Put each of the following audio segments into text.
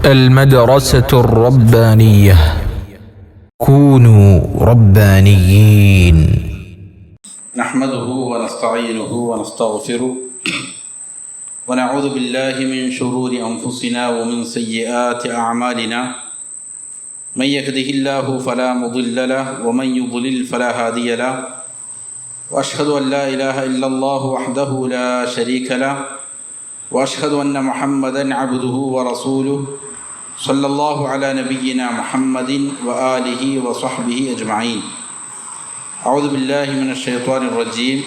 المدرسة الربانية كونوا ربانيين. نحمده ونستعينه ونستغفره ونعوذ بالله من شرور أنفسنا ومن سيئات أعمالنا. من يهده الله فلا مضل له ومن يضلل فلا هادي له. وأشهد أن لا إله إلا الله وحده لا شريك له وأشهد أن محمدا عبده ورسوله صلى الله على نبينا محمد وآله وصحبه أجمعين. أعوذ بالله من الشيطان الرجيم.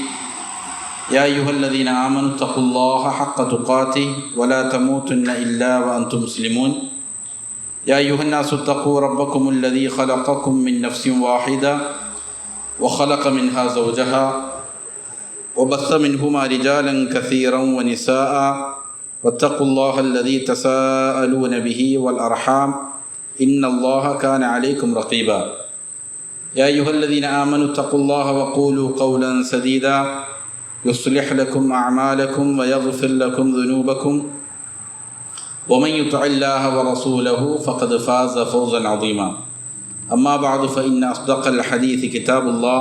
يا أيها الذين آمنوا اتقوا الله حق تقاته ولا تموتن إلا وأنتم مسلمون. يا أيها الناس اتقوا ربكم الذي خلقكم من نفس واحدة وخلق منها زوجها وبث منهما رجالا كثيرا ونساء واتقوا الله الذي تساءلون به والأرحام إن الله كان عليكم رقيبا. يا أيها الذين آمنوا اتقوا الله وقولوا قولا سديدا يصلح لكم أعمالكم ويغفر لكم ذنوبكم ومن يطع الله ورسوله فقد فاز فوزا عظيما. أما بعد فإن أصدق الحديث كتاب الله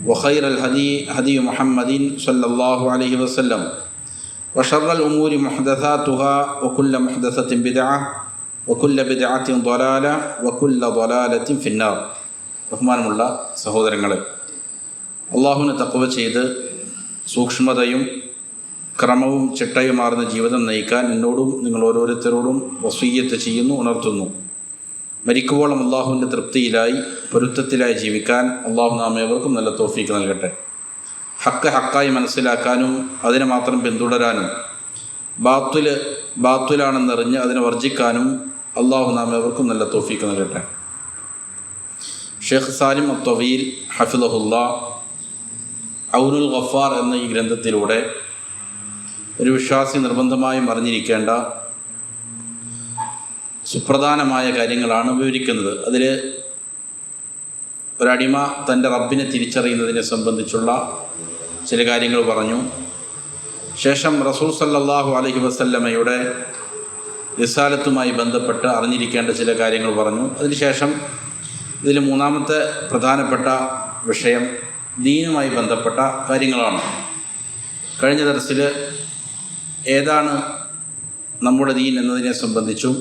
وخير الهدي هدي محمد صلى الله عليه وسلم وشر الأمور محدثاتها وكل محدثة بدعة وكل بدعة ضلالة وكل ضلالة في النار. ബഹുമാനമുള്ള സഹോദരങ്ങളെ, അള്ളാഹുവിനെ തഖ്വ ചെയ്ത് സൂക്ഷ്മതയും ക്രമവും ചിട്ടയുമാർന്ന ജീവിതം നയിക്കാൻ എന്നോടും നിങ്ങൾ ഓരോരുത്തരോടും വസിയ്യത്ത് ചെയ്യുന്നു, ഉണർത്തുന്നു. മരിക്കുവോളം അള്ളാഹുവിൻ്റെ തൃപ്തിയിലായി പൊരുത്തത്തിലായി ജീവിക്കാൻ അള്ളാഹു നാം ഏവർക്കും നല്ല തൗഫീക്ക് നൽകട്ടെ. ഹക്ക് ഹക്കായി മനസ്സിലാക്കാനും അതിനെ മാത്രം പിന്തുടരാനും ബാത്തുലാണെന്നറിഞ്ഞ് അതിനെ വർജിക്കാനും അള്ളാഹു നാം ഏവർക്കും നല്ല തൗഫീക്ക് നൽകട്ടെ. ഷെയ്ഖ് സാലിം അത്വീൽ ഹഫിളഹുല്ലാ ഔനുൽ ഗഫാർ എന്ന ഈ ഗ്രന്ഥത്തിലൂടെ ഒരു വിശ്വാസി നിർബന്ധമായും അറിഞ്ഞിരിക്കേണ്ട സുപ്രധാനമായ കാര്യങ്ങളാണ് വിവരിക്കുന്നത്. അതിൽ ഒരടിമ തൻ്റെ റബ്ബിനെ തിരിച്ചറിയുന്നതിനെ സംബന്ധിച്ചുള്ള ചില കാര്യങ്ങൾ പറഞ്ഞു. ശേഷം റസൂൽ സല്ലല്ലാഹു അലൈഹി വസല്ലമയുടെ റിസാലത്തുമായി ബന്ധപ്പെട്ട് അറിഞ്ഞിരിക്കേണ്ട ചില കാര്യങ്ങൾ പറഞ്ഞു. അതിനുശേഷം ഇതിൽ മൂന്നാമത്തെ പ്രധാനപ്പെട്ട വിഷയം ദീനുമായി ബന്ധപ്പെട്ട കാര്യങ്ങളാണ്. കഴിഞ്ഞ ദർസിൽ ഏതാണ് നമ്മുടെ ദീൻ എന്നതിനെ സംബന്ധിച്ചും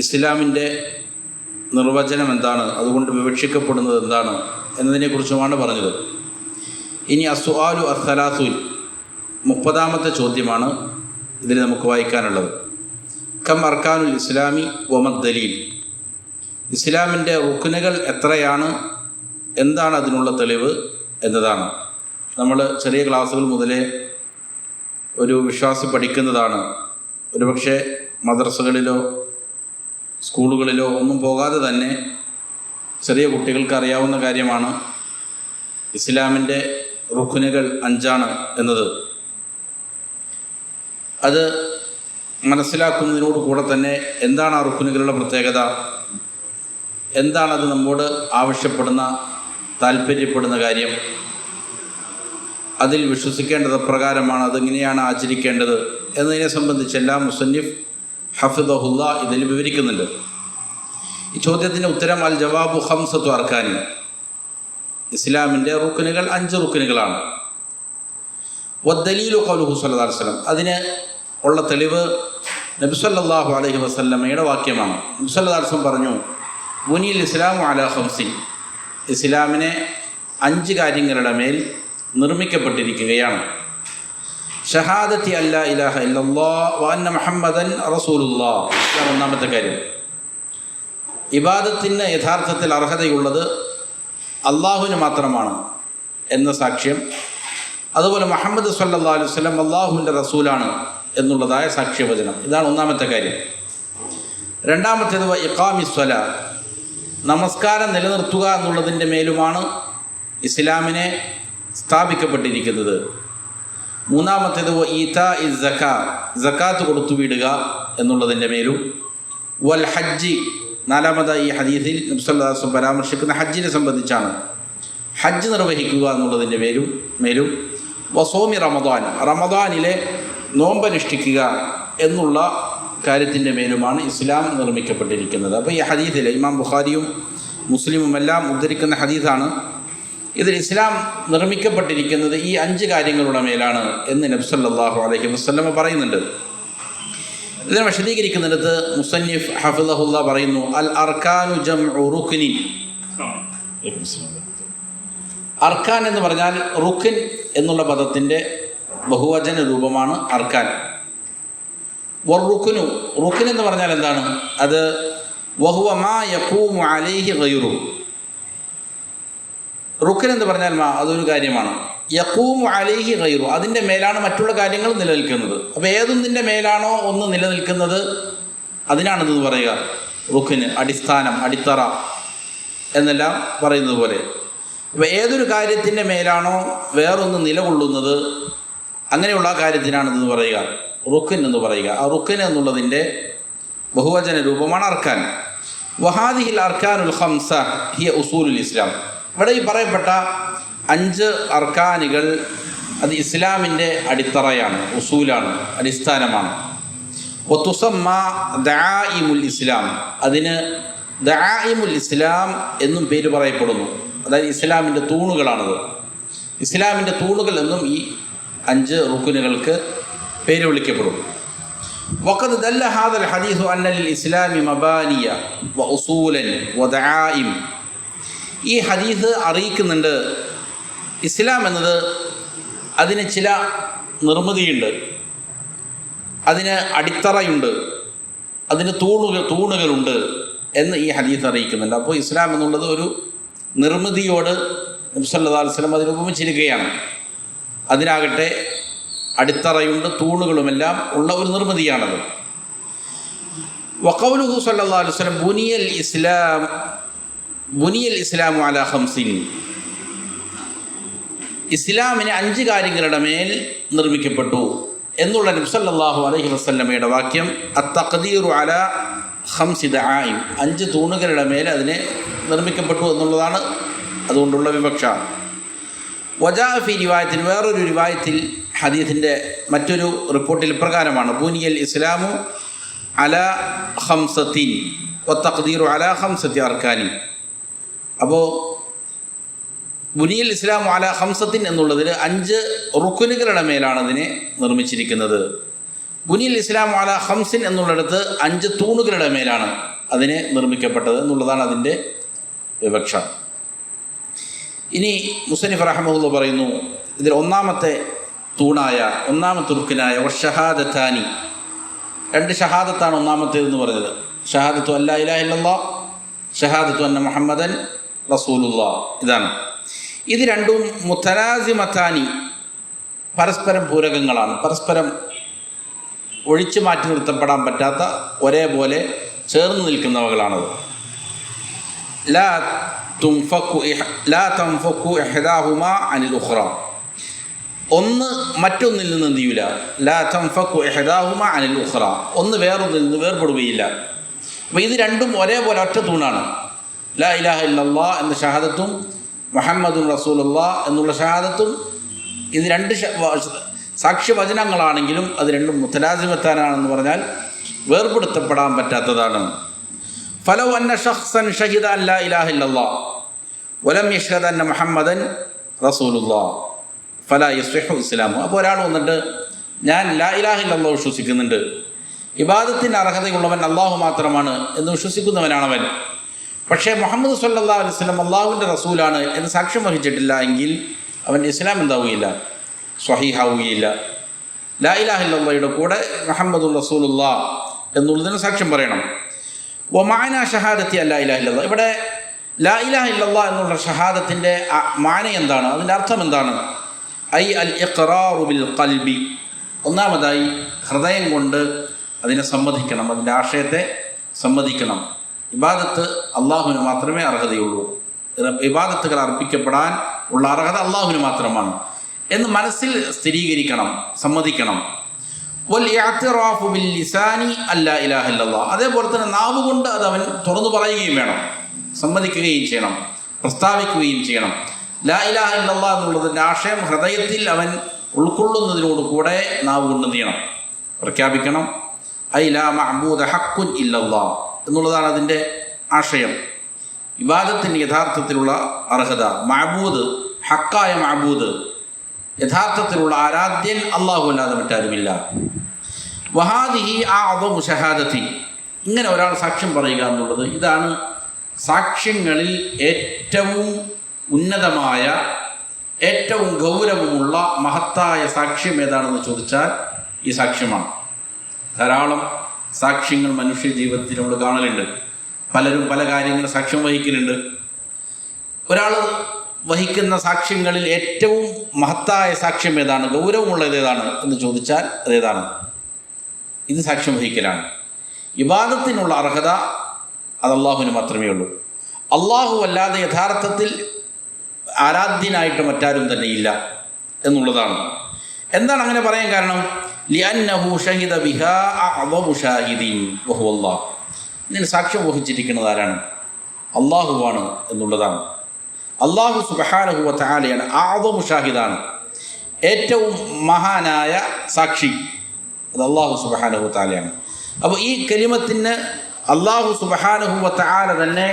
ഇസ്ലാമിൻ്റെ നിർവചനം എന്താണ്, അതുകൊണ്ട് വിവക്ഷിക്കപ്പെടുന്നത് എന്താണ് എന്നതിനെക്കുറിച്ചുമാണ് പറഞ്ഞത്. ഇനി അസ്സുആലു അസ്സലാസുൽ 30ാമത്തെ ചോദ്യമാണ് ഇതിൽ നമുക്ക് വായിക്കാനുള്ളത്. കം അർക്കാനുൽ ഇസ്ലാമി വമദ് ദലീൽ. ഇസ്ലാമിൻ്റെ റുക്നുകൾ എത്രയാണ്, എന്താണ് അതിനുള്ള തെളിവ് എന്നതാണ്. നമ്മൾ ചെറിയ ക്ലാസ്സുകൾ മുതലേ ഒരു വിശ്വാസി പഠിക്കുന്നതാണ്. ഒരുപക്ഷെ മദ്രസകളിലോ സ്കൂളുകളിലോ ഒന്നും പോകാതെ തന്നെ ചെറിയ കുട്ടികൾക്ക് അറിയാവുന്ന കാര്യമാണ് ഇസ്ലാമിൻ്റെ റുക്നുകൾ 5 എന്നത്. അത് മനസ്സിലാക്കുന്നതിനോട് കൂടെ തന്നെ എന്താണ് ആ റുക്നുകളുടെ പ്രത്യേകത, എന്താണത് നമ്മോട് ആവശ്യപ്പെടുന്ന താല്പര്യപ്പെടുന്ന കാര്യം, അതിൽ വിശ്വസിക്കേണ്ടത് പ്രകാരമാണ്, അതെങ്ങനെയാണ് ആചരിക്കേണ്ടത് എന്നതിനെ സംബന്ധിച്ചെല്ലാം മുസന്നിഫ് ഹഫിദഹുല്ലാ ഇതിൽ വിവരിക്കുന്നുണ്ട്. ഈ ചോദ്യത്തിൻ്റെ ഉത്തരം അൽ ജവാബു ഖംസത്തു അർക്കാനി. ഇസ്ലാമിൻ്റെ റുക്നുകൾ 5 റുക്നുകളാണ്. വദ്ദലീലു ഖൗലുഹു സ്വല്ലല്ലാഹു അലൈഹി വസല്ലം. അതിന് ഉള്ള തെളിവ് നബി സല്ലല്ലാഹു അലൈഹി വസല്ലമയുടെ വാക്യമാണ്. നബി സല്ലല്ലാഹു അലൈഹി വസല്ലം പറഞ്ഞു, ബുനിയൽ ഇസ്ലാമു അലാ ഖംസിൻ. ഇസ്ലാമിനെ 5 കാര്യങ്ങളുടെ മേൽ നിർമ്മിക്കപ്പെട്ടിരിക്കുകയാണ്. ഷഹാദത്തി അല്ലാ ഇലാഹ ഇല്ലല്ലാഹ് വ അന്ന മുഹമ്മദൻ റസൂലുള്ളാഹ്. ഇതാണ് ഒന്നാമത്തെ കാര്യം. ഇബാദത്തിന് യഥാർത്ഥത്തിൽ അർഹതയുള്ളത് അള്ളാഹുവിന് മാത്രമാണ് എന്ന സാക്ഷ്യം. അതുപോലെ മുഹമ്മദ് സ്വല്ലല്ലാഹു അലൈഹി വസല്ലം അള്ളാഹുവിൻ്റെ റസൂലാണ് എന്നുള്ളതായ സാക്ഷ്യവചനം. ഇതാണ് ഒന്നാമത്തെ കാര്യം. രണ്ടാമത്തേത് ഇഖാമിസ് സ്വലാ, നമസ്കാരം നിലനിർത്തുക എന്നുള്ളതിൻ്റെ മേലുമാണ് ഇസ്ലാമിനെ സ്ഥാപിക്കപ്പെട്ടിരിക്കുന്നത്. മൂന്നാമത്തേത് ഈതാ ഇസ് സക്കാ, സക്കാത്ത് കൊടുത്തു വിടുക എന്നുള്ളതിൻ്റെ മേലും. വൽ ഹജ്ജ്, 4ാമതായി ഈ ഹദീസിൽ നബി സല്ലല്ലാഹു അലൈഹി വസല്ലം പരാമർശിക്കുന്ന ഹജ്ജിനെ സംബന്ധിച്ചാണ്. ഹജ്ജ് നിർവഹിക്കുക എന്നുള്ളതിൻ്റെ മേലും. വസോമി റമദാൻ, റമദാനിലെ നോമ്പനുഷ്ഠിക്കുക എന്നുള്ള കാര്യത്തിൻ്റെ മേലുമാണ് ഇസ്ലാം നിർമ്മിക്കപ്പെട്ടിരിക്കുന്നത്. അപ്പോൾ ഈ ഹദീസിൽ ഇമാം ബുഖാരിയും മുസ്ലിമുമെല്ലാം ഉദ്ധരിക്കുന്ന ഹദീസാണ്. ഇതിൽ ഇസ്ലാം നിർമ്മിക്കപ്പെട്ടിരിക്കുന്നത് ഈ 5 കാര്യങ്ങളുടെ മേലാണ് എന്ന് നബി സല്ലല്ലാഹു അലൈഹി വസല്ലം പറയുന്നുണ്ട്. ഇതിനെ വിശദീകരിക്കുന്നിടത്ത് മുസന്നിഫ് ഹഫിളഹുല്ലാ പറയുന്നു, അൽ അർക്കാനു ജംഉ റുക്നിൻ. അർക്കാൻ എന്ന് പറഞ്ഞാൽ റുക്ൻ എന്നുള്ള പദത്തിൻ്റെ ബഹുവചന രൂപമാണ് അർക്കാൻ. വറുക്നു, റുക്ൻ എന്ന് പറഞ്ഞാൽ എന്താണ്? അത് വഹുവ മാ യഖൂമു അലൈഹി ഗൈറു. റുക്ൻ എന്ന് പറഞ്ഞാൽ അതൊരു കാര്യമാണ്. യഖൂമു അലൈഹി ഗൈറു, അതിൻ്റെ മേലാണ് മറ്റുള്ള കാര്യങ്ങൾ നിലനിൽക്കുന്നത്. അപ്പോൾ ഏതൊന്നിൻ്റെ മേലാണോ ഒന്ന് നിലനിൽക്കുന്നത് അതിനാണെന്ന് പറയുക റുക്ന്, അടിസ്ഥാനം, അടിത്തറ എന്നെല്ലാം പറയുന്നത് പോലെ. അപ്പോൾ ഏതൊരു കാര്യത്തിൻ്റെ മേലാണോ വേറൊന്ന് നിലകൊള്ളുന്നത് അങ്ങനെയുള്ള കാര്യത്തിനാണെന്ന് പറയുക റുക്ൻ എന്ന് പറയുക. ആ റുക്ൻ എന്നുള്ളതിൻ്റെ ബഹുവചന രൂപമാണ് അർക്കാൻ. വഹാദിഹിൽ അർക്കാനുൽ ഖംസ ഹിയ ഉസൂലുൽ ഇസ്ലാം. ഇവിടെ ഈ പറയപ്പെട്ട 5 അർക്കാനുകൾ അത് ഇസ്ലാമിൻ്റെ അടിത്തറയാണ്, ഉസൂലാണ്, അടിസ്ഥാനമാണ്. വതുസമ്മ ദആഇമുൽ ഇസ്ലാം, അതിന് ദആഇമുൽ ഇസ്ലാം എന്നും പേര് പറയപ്പെടുന്നു. അതായത് ഇസ്ലാമിൻ്റെ തൂണുകളാണത്. ഇസ്ലാമിൻ്റെ തൂണുകൾ എന്നും ഈ 5 റുക്നുകൾക്ക് പേര് വിളിക്കപ്പെടും. വഖദ് ദല്ല ഹാദൽ ഹദീസു അന്ന ലിൽ ഇസ്ലാമി മബാനിയ വ ഉസൂലൻ വ ദആഇം. ഈ ഹദീസ് അറിയിക്കുന്നുണ്ട് ഇസ്ലാം എന്നത് അതിന് ചില നിർമ്മിതിയുണ്ട്, അതിന് അടിത്തറയുണ്ട്, അതിന് തൂണുകളുണ്ട് എന്ന് ഈ ഹദീസ് അറിയിക്കുന്നുണ്ട്. അപ്പോൾ ഇസ്ലാം എന്നുള്ളത് ഒരു നിർമ്മിതിയോട് നബി സല്ലല്ലാഹു അലൈഹി വസല്ലം അതിനെ ഉപമിച്ചിരിക്കുകയാണ്. അതിനാകട്ടെ അടിത്തറയുണ്ട്, തൂണുകളുമെല്ലാം ഉള്ള ഒരു നിർമ്മിതിയാണത്. വഖൗലുഹു സല്ലല്ലാഹു അലൈഹി വസല്ലം ബുനിയൽ ഇസ്ലാമു അലാ ഖംസിൻ. ഇസ്ലാമിന് 5 കാര്യങ്ങളുടെ മേൽ നിർമ്മിക്കപ്പെട്ടു എന്നുള്ള നബി സല്ലല്ലാഹു അലൈഹി വസല്ലമയുടെ വാക്യം അത്തഖ്ദീറു അലാ ഖംസി ദആഇം, 5 തൂണുകളുടെ മേൽ അതിനെ നിർമ്മിക്കപ്പെട്ടു എന്നുള്ളതാണ് അതുകൊണ്ടുള്ള വിവക്ഷ. വജാ ഫി റിവായത്തിൽ, വേറൊരു റിവായത്തിൽ ഹദീസിൻ്റെ മറ്റൊരു റിപ്പോർട്ടിൽ പ്രകാരമാണ് ബുനിയൽ ഇസ്ലാമു അലാ ഖംസത്തിൻ വത്തഖ്ദീറു അലാ ഖംസത്തി അർക്കാനി. അപ്പോൾ ബുനിയൽ ഇസ്ലാമു അലാ ഖംസത്തിൻ എന്നുള്ളതിൽ 5 റുക്നുകളുടെ മേലാണ് അതിനെ നിർമ്മിച്ചിരിക്കുന്നത്. ബുനിയൽ ഇസ്ലാമു അലാ ഖംസിൻ എന്നുള്ളിടത്ത് 5 തൂണുകളുടെ മേലാണ് അതിനെ നിർമ്മിക്കപ്പെട്ടത് എന്നുള്ളതാണ് അതിൻ്റെ വിവക്ഷ. ഇനി മുസന്നിഫ് റഹ്മഹുല്ലാഹ് പറയുന്നു, ഇതിൽ ഒന്നാമത്തെ റുക്നായ വശഹാദത്താനി, 2 ഷഹാദത്താണ് ഒന്നാമത്തേതെന്ന് പറഞ്ഞത്. ഷഹാദത്തു അല്ലാ ഇലാഹ ഇല്ലല്ലാഹ്, ഷഹാദത്തു അന്ന മുഹമ്മദൻ റസൂലുള്ളാഹ്. ഇതാണ്. ഇത് രണ്ടും മുതലാസിമത്താനി, പരസ്പരം പൂരകങ്ങളാണ്, പരസ്പരം ഒഴിച്ചു മാറ്റി നിർത്തപ്പെടാൻ പറ്റാത്ത ഒരേപോലെ ചേർന്ന് നിൽക്കുന്നവകളാണത്. ലാ തൻഫക്കു ഇഹ്ദാഹുമാ അനിൽ ഉഖ്റ, ഒന്ന് മറ്റൊന്നിൽ നിന്ന് എന്ത് ചെയ്യൂല. ലാ തൻഫക്കു ഇഹ്ദാഹുമാ അനിൽ ഉഖ്റ, ഒന്ന് വേറൊന്നിൽ നിന്ന് വേർപെടുകയില്ല. അപ്പോൾ ഇത് രണ്ടും ഒരേപോലെ ഒറ്റ തൂണാണ്. ലാ ഇലാഹ ഇല്ലല്ലാഹ് എന്ന ഷഹാദത്തും മുഹമ്മദുൻ റസൂലുള്ളാഹ് എന്നുള്ള ഷഹാദത്തും ഇത് 2 സാക്ഷ്യവചനങ്ങളാണെങ്കിലും അത് രണ്ടും മുതലാസിമത്താനാണെന്ന് പറഞ്ഞാൽ വേർപെടുത്തപ്പെടാൻ പറ്റാത്തതാണ്. ഫലൗ അന്ന ശഖ്സൻ ഷഹിദ അൻ ലാ ഇലാഹ ഇല്ലല്ലാഹ് വലം യഷ്ഹദ അന്ന മുഹമ്മദൻ റസൂലുള്ളാഹ് ഫലാ യസ്ഹിഹു ഇസ്ലാമു. അപ്പോൾ ഒരാൾ വന്നിട്ട് ഞാൻ ലാ ഇലാഹ ഇല്ലല്ലാഹ് വിശ്വസിക്കുന്നുണ്ട്, ഇബാദത്തിന് അർഹതയുള്ളവൻ അള്ളാഹു മാത്രമാണ് എന്ന് വിശ്വസിക്കുന്നവനാണവൻ, പക്ഷേ മുഹമ്മദ് സല്ലല്ലാഹു അലൈഹി വസല്ലം അള്ളാഹുവിൻ്റെ റസൂലാണ് എന്ന് സാക്ഷ്യം വഹിച്ചിട്ടില്ല എങ്കിൽ അവൻ്റെ ഇസ്ലാം എന്താവുകയില്ല, സ്വഹീഹാവുകയില്ല. ലാ ഇലാഹ ഇല്ലല്ലാഹയുടെ കൂടെ മുഹമ്മദുർ റസൂലുള്ളാഹ് എന്നുള്ളതിന് സാക്ഷ്യം പറയണം. വമാന ഷഹാദത്തി അല്ലാ ഇലാഹ ഇല്ലല്ലാഹ്, ഇവിടെ ലാ ഇലാഹ ഇല്ലല്ലാഹ് എന്നുള്ള ഷഹാദത്തിൻ്റെ മാന എന്താണ്, അതിൻ്റെ അർത്ഥം എന്താണ്? ഐ അൽ ഇഖ്റാറു ബിൽ ഖൽബി, ഒന്നാമതായി ഹൃദയം കൊണ്ട് അതിനെ സമ്മതിക്കണം, അതിൻ്റെ ആശയത്തെ സമ്മതിക്കണം. ഇബാദത്ത് അള്ളാഹുവിന് മാത്രമേ അർഹതയുള്ളൂ, ഇബാദത്തുകൾ അർപ്പിക്കപ്പെടാൻ ഉള്ള അർഹത അള്ളാഹുവിന് മാത്രമാണ് എന്ന് മനസ്സിൽ സ്ഥിരീകരിക്കണം, സമ്മതിക്കണം. വൽ ഇഅ്തിറാഫു ബിൽ ലിസാനി അല്ലാ ഇലാഹ ഇല്ലല്ലാഹ്, അതേപോലെ തന്നെ നാവ് കൊണ്ട് അത് അവൻ തുറന്നു പറയുകയും വേണം, സമ്മതിക്കുകയും ചെയ്യണം, പ്രസ്താവിക്കുകയും ചെയ്യണം. ലാ ഇലാഹ ഇല്ലല്ലാഹ് എന്നുള്ളതിൻ്റെ ആശയം ഹൃദയത്തിൽ അവൻ ഉൾക്കൊള്ളുന്നതിനോട് കൂടെ നാവ് കൊണ്ട് ചെയ്യണം, പ്രഖ്യാപിക്കണം, ഐ ലാ മഅബൂദ ഹഖ്കുൻ ഇല്ലല്ലാഹ് എന്നുള്ളതാണ് അതിൻ്റെ ആശയം. ഇബാദത്തിന് യഥാർത്ഥത്തിലുള്ള അർഹത, മഅബൂദ്, ഹക്കായ മഅബൂദ്, യഥാർത്ഥത്തിലുള്ള ആരാധ്യൻ അല്ലാഹു അല്ലാതെ മറ്റാരുമില്ല. വഹാദിഹി അഅ്ദമു ഷഹാദത്തി, ഇങ്ങനെ ഒരാൾ സാക്ഷ്യം പറയുക എന്നുള്ളത് ഇതാണ് സാക്ഷ്യങ്ങളിൽ ഏറ്റവും ഉന്നതമായ, ഏറ്റവും ഗൗരവമുള്ള മഹത്തായ സാക്ഷ്യം ഏതാണെന്ന് ചോദിച്ചാൽ ഈ സാക്ഷ്യമാണ്. ധാരാളം സാക്ഷ്യങ്ങൾ മനുഷ്യ ജീവിതത്തിൽ നമ്മൾ കാണലുണ്ട്. പലരും പല കാര്യങ്ങൾ സാക്ഷ്യം വഹിക്കലുണ്ട്. ഒരാൾ വഹിക്കുന്ന സാക്ഷ്യങ്ങളിൽ ഏറ്റവും മഹത്തായ സാക്ഷ്യം ഏതാണ്, ഗൗരവമുള്ളത് ഏതാണ് എന്ന് ചോദിച്ചാൽ അതേതാണ്? ഇത് സാക്ഷ്യം വഹിക്കലാണ്. ഇബാദത്തിനുള്ള അർഹത അത് അള്ളാഹുവിന് മാത്രമേ ഉള്ളൂ. അള്ളാഹു അല്ലാതെ യഥാർത്ഥത്തിൽ ആരാധ്യനായിട്ട് മറ്റാരും തന്നെ ഇല്ല എന്നുള്ളതാണ്. എന്താണ് അങ്ങനെ പറയാൻ കാരണം? ലിഅന്നഹു ഷഹിദ ബിഹാ അഅ്ദമു ഷാഹിദീൻ വഹുവ അല്ലാഹ്. ഇതിന് സാക്ഷ്യം വഹിച്ചിരിക്കുന്നത് ആരാണ്? അള്ളാഹുവാണ് എന്നുള്ളതാണ്. അള്ളാഹു സുബ്ഹാനഹു വ തആലയാണ് അഅ്ദമു ഷാഹിദാണ്, ഏറ്റവും മഹാനായ സാക്ഷി. അത് അള്ളാഹു സുബ്ഹാനഹു വ തആലയാണ്. അപ്പോൾ ഈ കലിമത്തിന് അള്ളാഹു സുബ്ഹാനഹു വ തആല തന്നെ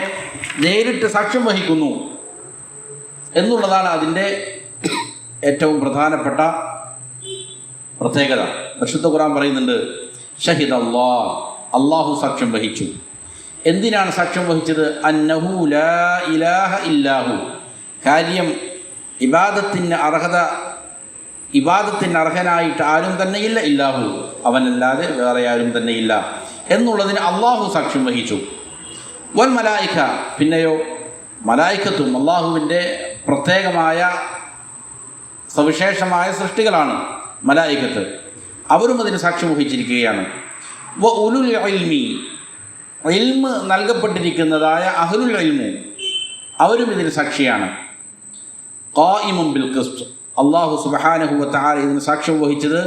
നേരിട്ട് സാക്ഷ്യം വഹിക്കുന്നു എന്നുള്ളതാണ് അതിൻ്റെ ഏറ്റവും പ്രധാനപ്പെട്ട പ്രത്യേകത. പരിശുദ്ധ ഖുർആൻ പറയുന്നുണ്ട്, ഷഹിദ അല്ലാഹ്, അള്ളാഹു സാക്ഷ്യം വഹിച്ചു. എന്തിനാണ് സാക്ഷ്യം വഹിച്ചത്? അന്നഹു ലാ ഇലാഹ ഇല്ലാഹു, കാര്യം ഇബാദത്തിന് അർഹനായിട്ട് ആരും തന്നെയില്ല, ഇല്ലാഹു, അവനല്ലാതെ വേറെ ആരും തന്നെയില്ല എന്നുള്ളതിന് അള്ളാഹു സാക്ഷ്യം വഹിച്ചു. വൽ മലായിക, പിന്നെയോ മലായിക്കത്തും അള്ളാഹുവിൻ്റെ പ്രത്യേകമായ സവിശേഷമായ സൃഷ്ടികളാണ് മലായിക്കത്ത്, അവരും അതിന് സാക്ഷ്യം വഹിച്ചിരിക്കുകയാണ്. വ ഉലുൽ ഇൽമി, ഇൽമ് നൽകപ്പെട്ടിരിക്കുന്നതായ അഹ്ലുൽ ഇൽമു, അവരും ഇതിന് സാക്ഷിയാണ്. ഖായിമുൻ ബിൽ ഖിസ്ത്, അല്ലാഹു സുബ്ഹാനഹു വ തആല ഇതിന് സാക്ഷ്യം വഹിച്ചത്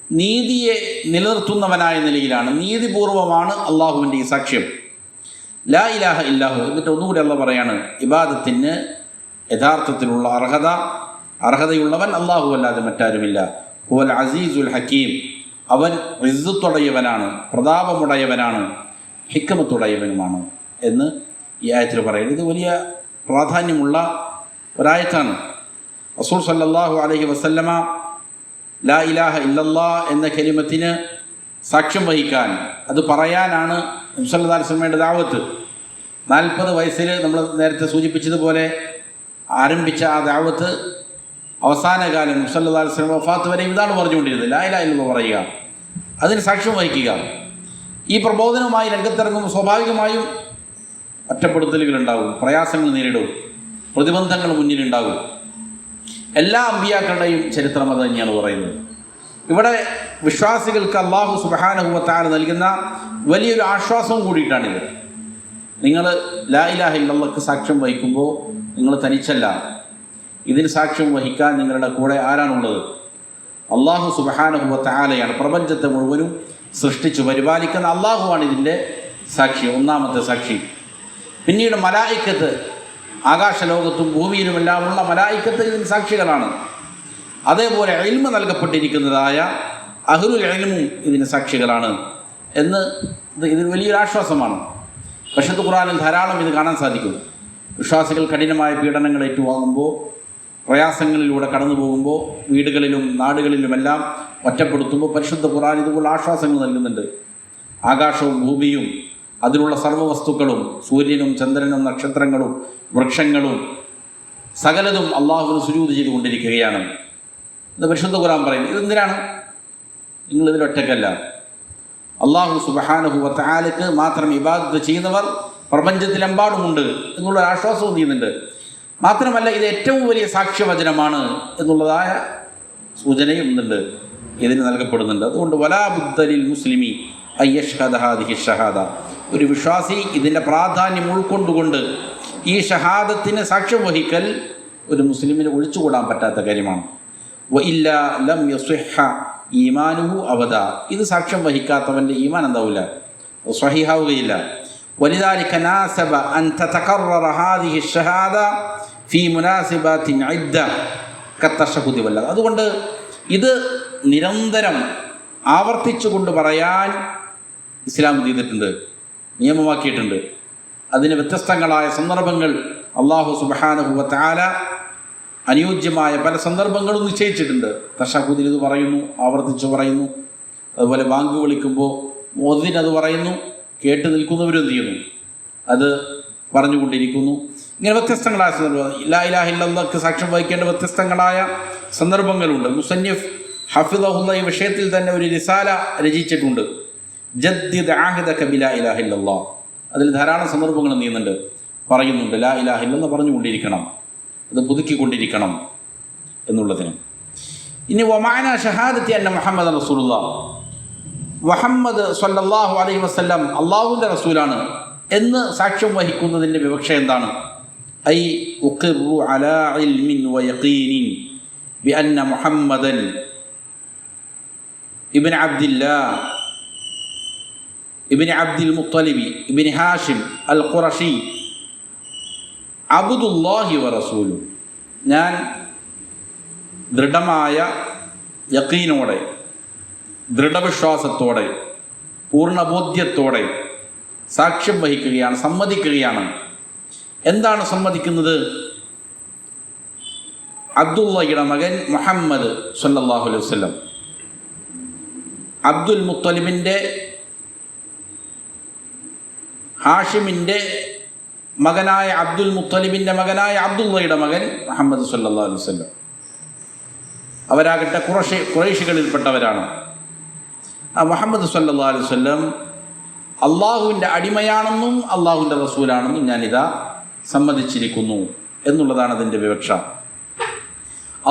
നീതിയെ നിലനിർത്തുന്നവനായ നിലയിലാണ്. നീതിപൂർവമാണ് അള്ളാഹുവിൻ്റെ ഈ സാക്ഷ്യം. ലാ ഇലാഹ ഇല്ലാഹു, എന്നിട്ട് ഒന്നുകൂടി അള്ളാഹ് പറയാണ്, ഇബാദത്തിന് യഥാർത്ഥത്തിലുള്ള അർഹതയുള്ളവൻ അള്ളാഹു അല്ലാതെ മറ്റാരുമില്ല. ഹുവൽ അസീസുൽ ഹക്കീം, അവൻ ഇസ്സത്തുടയവനാണ്, പ്രതാപമുടയവനാണ്, ഹിക്മത്തുടയവനുമാണ് എന്ന് ഈ ആയത്തിൽ പറയുന്നത്. ഇത് വലിയ പ്രാധാന്യമുള്ള ഒരായത്താണ്. റസൂൽ സല്ലല്ലാഹു അലൈഹി വസല്ലമ ലാ ഇലാഹ ഇല്ലല്ലാഹ് എന്ന കലിമത്തിന് സാക്ഷ്യം വഹിക്കാൻ, അത് പറയാനാണ് നബി സല്ലല്ലാഹു അലൈഹി വസല്ലമയുടെ ദഅവത്ത്. 40 വയസ്സിൽ നമ്മൾ നേരത്തെ സൂചിപ്പിച്ചതുപോലെ ആരംഭിച്ച ആ ദഅവത്ത് അവസാന കാലം നബി സല്ലല്ലാഹു അലൈഹി വസല്ലം വഫാത്ത് വരെ ഇതാണ് പറഞ്ഞുകൊണ്ടിരുന്നത്, ലാ ഇലാഹ ഇല്ലല്ലാഹ് പറയുക, അതിന് സാക്ഷ്യം വഹിക്കുക. ഈ പ്രബോധനവുമായി രംഗത്തിറങ്ങുമ്പോൾ സ്വാഭാവികമായും ഒറ്റപ്പെടുത്തലുകളുണ്ടാകും, പ്രയാസങ്ങൾ നേരിടും, പ്രതിബന്ധങ്ങൾ മുന്നിലുണ്ടാകും. എല്ലാ അമ്പിയാക്കളുടെയും ചരിത്രം അത് തന്നെയാണ് പറയുന്നത്. ഇവിടെ വിശ്വാസികൾക്ക് അല്ലാഹു സുബ്ഹാനഹു വ തആല നൽകുന്ന വലിയൊരു ആശ്വാസവും കൂടിയിട്ടാണിത്. നിങ്ങൾ ലാ ഇലാഹ ഇല്ലല്ലാഹ്ക്ക് സാക്ഷ്യം വഹിക്കുമ്പോൾ നിങ്ങൾ തനിച്ചല്ല. ഇതിന് സാക്ഷ്യം വഹിക്കാൻ നിങ്ങളുടെ കൂടെ ആരാണുള്ളത്? അല്ലാഹു സുബ്ഹാനഹു വ തആലയാണ്. പ്രപഞ്ചത്തെ മുഴുവനും സൃഷ്ടിച്ചു പരിപാലിക്കുന്ന അല്ലാഹുവാണ് ഇതിൻ്റെ സാക്ഷി, ഒന്നാമത്തെ സാക്ഷി. പിന്നീട് മലായിക്കത്ത്, ആകാശലോകത്തും ഭൂമിയിലുമെല്ലാമുള്ള മലായിക്കത്ത് ഇതിന് സാക്ഷികളാണ്. അതേപോലെ ഇൽമ് നൽകപ്പെട്ടിരിക്കുന്നതായ അഹ്ലുൽ ഇൽമും ഇതിന് സാക്ഷികളാണ് എന്ന് ഇതിന് വലിയൊരു ആശ്വാസമാണ്. പരിശുദ്ധ ഖുർആനിൽ ധാരാളം ഇത് കാണാൻ സാധിക്കും. വിശ്വാസികൾ കഠിനമായ പീഡനങ്ങൾ ഏറ്റുവാങ്ങുമ്പോൾ, പ്രയാസങ്ങളിലൂടെ കടന്നു പോകുമ്പോൾ, വീടുകളിലും നാടുകളിലുമെല്ലാം ഒറ്റപ്പെടുത്തുമ്പോൾ പരിശുദ്ധ ഖുർആൻ ഇതുപോലെ ആശ്വാസങ്ങൾ നൽകുന്നുണ്ട്. ആകാശവും ഭൂമിയും അതിലുള്ള സർവ്വവസ്തുക്കളും, സൂര്യനും ചന്ദ്രനും നക്ഷത്രങ്ങളും വൃക്ഷങ്ങളും സകലതും അള്ളാഹുവിന് സുജൂദ് ചെയ്തുകൊണ്ടിരിക്കുകയാണ് എന്ന് പരിശുദ്ധ ഖുർആൻ പറയുന്നത്. ഇതെന്തിനാണ്? നിങ്ങളിതിലൊറ്റക്കല്ല. അള്ളാഹു സുബ്ഹാനഹു വ തആലയ്ക്ക് മാത്രം ഇബാദത്ത് ചെയ്യുന്നവർ പ്രപഞ്ചത്തിലെമ്പാടുമുണ്ട് എന്നുള്ള ആശ്വാസവും ചെയ്യുന്നുണ്ട്. മാത്രമല്ല, ഇത് ഏറ്റവും വലിയ സാക്ഷ്യവചനമാണ് എന്നുള്ളതായ സൂചനയും ഉണ്ട്, ഇതിന് നൽകപ്പെടുന്നുണ്ട്. അതുകൊണ്ട് വലാ ബുദ്ദലിൽ മുസ്ലിമി അയ്യഷ്ഹദ ഹാദിഹി ഷഹാദ, ഒരു വിശ്വാസി ഇതിൻ്റെ പ്രാധാന്യം ഉൾക്കൊണ്ടുകൊണ്ട് ഈ ഷഹാദത്തിന് സാക്ഷ്യം വഹിക്കൽ ഒരു മുസ്ലിമിന് ഒഴിച്ചുകൂടാൻ പറ്റാത്ത കാര്യമാണ്. വ ഇല്ലാ ലം യസ്വിഹ ഈമാനുഹു അബദ, ഇത് സാക്ഷ്യം വഹിക്കാത്തവൻ്റെ ഈമാൻ എന്താവില്ല, സ്വഹീഹാവുകയില്ല. വലിദാലിക നാസബ അൻ തതകററ ഹാദിഹി ഷഹാദ ഫീ മുനാസിബാത്തിൻ ഇദ്ദ കത്തശഹുദി വല്ല, അതുകൊണ്ട് ഇത് നിരന്തരം ആവർത്തിച്ചുകൊണ്ട് പറയാൻ ഇസ്ലാം ചെയ്തിട്ടുണ്ട്, നിയമമാക്കിയിട്ടുണ്ട്. അതിന് വ്യത്യസ്തങ്ങളായ സന്ദർഭങ്ങൾ അല്ലാഹു സുബ്ഹാനഹു വ തആല അനുയോജ്യമായ പല സന്ദർഭങ്ങളും നിശ്ചയിച്ചിട്ടുണ്ട്. തശഹുദിൽ ഇത് പറയുന്നു, ആവർത്തിച്ച് പറയുന്നു. അതുപോലെ ബാങ്ക് വിളിക്കുമ്പോൾ മുഅദ്ദിൻ അത് പറയുന്നു, കേട്ട് നിൽക്കുന്നവരും എന്ത് ചെയ്യുന്നു, അത് പറഞ്ഞുകൊണ്ടിരിക്കുന്നു. ഇങ്ങനെ വ്യത്യസ്തങ്ങളായ സന്ദർഭം, ലാ ഇലാഹ ഇല്ലല്ലാഹ്ക്ക് സാക്ഷ്യം വഹിക്കേണ്ട വ്യത്യസ്തങ്ങളായ സന്ദർഭങ്ങളുണ്ട്. മുസന്നിഫ് ഹഫിളഹുല്ലാഹ് ഈ വിഷയത്തിൽ തന്നെ ഒരു റിസാല രചിച്ചിട്ടുണ്ട്, ജദ്ദിദ് ആഹിദക ബിലാ ഇലാഹ ഇല്ലല്ലാഹ്. അതിൽ ധാരാളം സന്ദർഭങ്ങൾ എന്ത് ചെയ്യുന്നുണ്ട്, പറയുന്നുണ്ട്. ലാ ഇലാഹ ഇല്ലല്ലാഹ് പറഞ്ഞുകൊണ്ടിരിക്കണം, അത് പുതുക്കിക്കൊണ്ടിരിക്കണം എന്നുള്ളതിന്. ഇനി വമാന ഷഹാദത്തി അന്ന മുഹമ്മദ് റസൂലുള്ളാഹ്, മുഹമ്മദ് സ്വല്ലല്ലാഹു അലൈഹി വസല്ലം അള്ളാഹുവിൻ്റെ റസൂലാണ് എന്ന് സാക്ഷ്യം വഹിക്കുന്നതിൻ്റെ വിവക്ഷ എന്താണ്? ഐ ഉഖിറു അലാ ഇൽമിൻ വ യഖീനിൻ ബി അന്ന മുഹമ്മദൻ ഇബ്നു അബ്ദില്ലാഹ് ഇബ്നു അബ്ദുൽ മുത്തലിബി ഇബ്നു ഹാഷിം അൽ ഖുറശി അബ്ദുല്ലാഹി വ റസൂലു. ഞാൻ ദൃഢമായ യഖീനോടെ, ദൃഢവിശ്വാസത്തോടെ, പൂർണ്ണബോധ്യത്തോടെ സാക്ഷ്യം വഹിക്കുകയാണ്, സമ്മതിക്കുകയാണ്. എന്താണ് സമ്മതിക്കുന്നത്? അബ്ദുള്ളയുടെ മകൻ മുഹമ്മദ് സല്ലല്ലാഹു അലൈഹി വസല്ലം, അബ്ദുൽ മുത്തലിബിൻ്റെ ഹാഷിമിൻ്റെ മകനായ അബ്ദുൽ മുത്തലിബിൻ്റെ മകനായ അബ്ദുള്ളയുടെ മകൻ മുഹമ്മദ് സല്ലല്ലാഹു അലൈഹി വസല്ലം. അവരാകട്ടെ ഖുറൈശികളിൽപ്പെട്ടവരാണ്. ആ മുഹമ്മദ് സല്ലല്ലാഹു അലൈഹി വസല്ലം അള്ളാഹുവിൻ്റെ അടിമയാണെന്നും അള്ളാഹുവിൻ്റെ റസൂലാണെന്നും ഞാനിതാ സമ്മതിച്ചിരിക്കുന്നു എന്നുള്ളതാണ് അതിൻ്റെ വിവക്ഷ.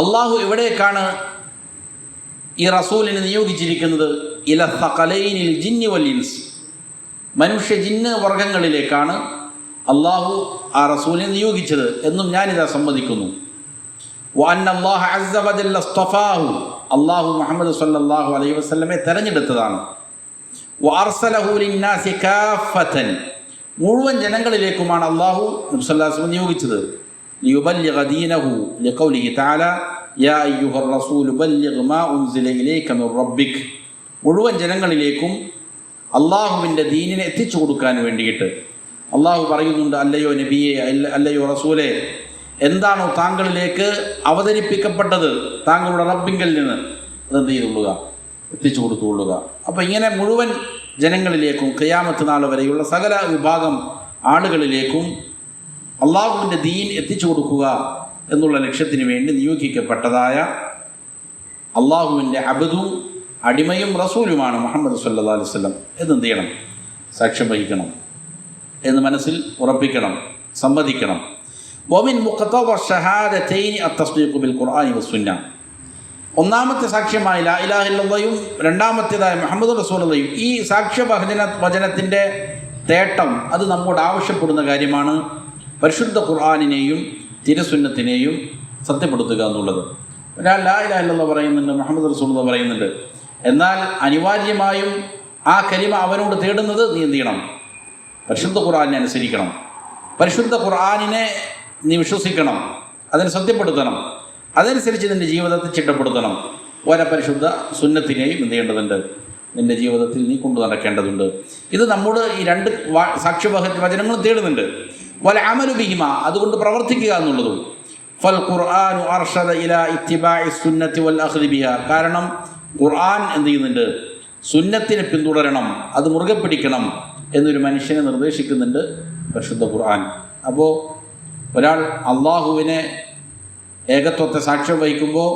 അള്ളാഹു എവിടേക്കാണ് ഈ റസൂലിനെ നിയോഗിച്ചിരിക്കുന്നത്? ഇല സഖലൈനിൽ ജിന്നി വൽ ഇൻസ്, മനുഷ്യ ജിന്ന് വർഗങ്ങളിലേക്കാണ് അള്ളാഹു ആ റസൂലിനെ നിയോഗിച്ചത് എന്നും ഞാനിതാ സമ്മതിക്കുന്നു. വഅന്നല്ലാഹു അസ്സ വജല്ല ഇസ്തഫാഹു, അള്ളാഹു മുഹമ്മദ് സല്ലല്ലാഹു അലൈഹി വസല്ലമെ തെരഞ്ഞെടുത്തതാണ്. വഅർസലഹു ലിന്നാസി കാഫത്തൻ, മുഴുവൻ ജനങ്ങളിലേക്കുമാണ് അള്ളാഹു നബി സല്ലല്ലാഹു അലൈഹി വസല്ലം നിയോഗിച്ചത്. ലിയുബല്ലിഗ ദീനഹു ലിഖൗലിഹി തആല യാ അയ്യുഹർ റസൂലു ബല്ലിഗ് മാ ഉൻസില ഇലൈക മിർ റബ്ബിക്, മുഴുവൻ ജനങ്ങളിലേക്കും അള്ളാഹുവിൻ്റെ ദീനിനെ എത്തിച്ചു കൊടുക്കാൻ വേണ്ടിയിട്ട് അള്ളാഹു പറയുന്നുണ്ട്, അല്ലയോ നബിയെ, അല്ലയോ റസൂലെ, എന്താണോ താങ്കളിലേക്ക് അവതരിപ്പിക്കപ്പെട്ടത് താങ്കളുടെ റബ്ബിങ്കിൽ നിന്ന്, അതെന്ത് ചെയ്തുകൊള്ളുക, എത്തിച്ചു കൊടുത്തുകൊള്ളുക. അപ്പം ഇങ്ങനെ മുഴുവൻ ജനങ്ങളിലേക്കും ഖിയാമത്ത് നാൾ വരെയുള്ള സകല വിഭാഗം ആളുകളിലേക്കും അള്ളാഹുവിൻ്റെ ദീൻ എത്തിച്ചു കൊടുക്കുക എന്നുള്ള ലക്ഷ്യത്തിന് വേണ്ടി നിയോഗിക്കപ്പെട്ടതായ അള്ളാഹുവിൻ്റെ അബ്ദും അടിമയും റസൂലുമാണ് മുഹമ്മദ് സല്ലല്ലാഹു അലൈഹി വസല്ലം എന്നെന്ത് ചെയ്യണം, സാക്ഷ്യം വഹിക്കണം എന്ന് മനസ്സിൽ ഉറപ്പിക്കണം, സമ്മതിക്കണം. വമിൻ മുഖ്തദ ഷഹാദതൈനി അത്തസ്ദീഖു ബിൽ ഖുർആനി വസ്സുന്ന, ഒന്നാമത്തെ സാക്ഷ്യമായ ലാ ഇലാഹ ഇല്ലല്ലാഹും രണ്ടാമത്തേതായ മുഹമ്മദ് റസൂലുള്ളാഹിയും ഈ സാക്ഷ്യ വചനത്തിൻ്റെ തേട്ടം അത് നമ്മോട് ആവശ്യപ്പെടുന്ന കാര്യമാണ്. പരിശുദ്ധ ഖുർആനിനെയും തിരുസുന്നത്തിനെയും സത്യപ്പെടുത്തുക എന്നുള്ളത്. ഒരാൾ ലാ ഇലാഹ ഇല്ലല്ലാഹ് പറയുന്നുണ്ട്, മുഹമ്മദ് റസൂലുള്ളാഹി പറയുന്നുണ്ട്, എന്നാൽ അനിവാര്യമായും ആ കലിമ അവനോട് തേടുന്നത് നീ എന്ത് ചെയ്യണം, പരിശുദ്ധ ഖുർആനിനെ അനുസരിക്കണം, പരിശുദ്ധ ഖുർആനിനെ നീ വിശ്വസിക്കണം, അതിനെ സത്യപ്പെടുത്തണം, അതനുസരിച്ച് നിൻ്റെ ജീവിതത്തിൽ ചിട്ടപ്പെടുത്തണം. ഓരോ പരിശുദ്ധ സുന്നത്തിനെയും എന്ത് ചെയ്യേണ്ടതുണ്ട്, നിൻ്റെ ജീവിതത്തിൽ നീ കൊണ്ടു നടക്കേണ്ടതുണ്ട്. ഇത് നമ്മോട് ഈ രണ്ട് സാക്ഷ്യ വചനങ്ങളും തേടുന്നുണ്ട്. വൽ അമലു ബിഹിമ, അതുകൊണ്ട് പ്രവർത്തിക്കുക എന്നുള്ളതും. ഫൽ ഖുർആനു അർഷദ ഇലാ ഇത്തിബാഇ സുന്നത്തി വൽ അഖ്ദി ബിഹാ, കാരണം ഖുർആൻ എന്ത് ചെയ്യുന്നുണ്ട്, സുന്നത്തിനെ പിന്തുടരണം, അത് മുറുകെ പിടിക്കണം എന്നൊരു മനുഷ്യനെ നിർദ്ദേശിക്കുന്നുണ്ട് പരിശുദ്ധ ഖുർആൻ. അപ്പോൾ ഒരാൾ അള്ളാഹുവിനെ ഏകത്വത്തെ സാക്ഷ്യം വഹിക്കുമ്പോൾ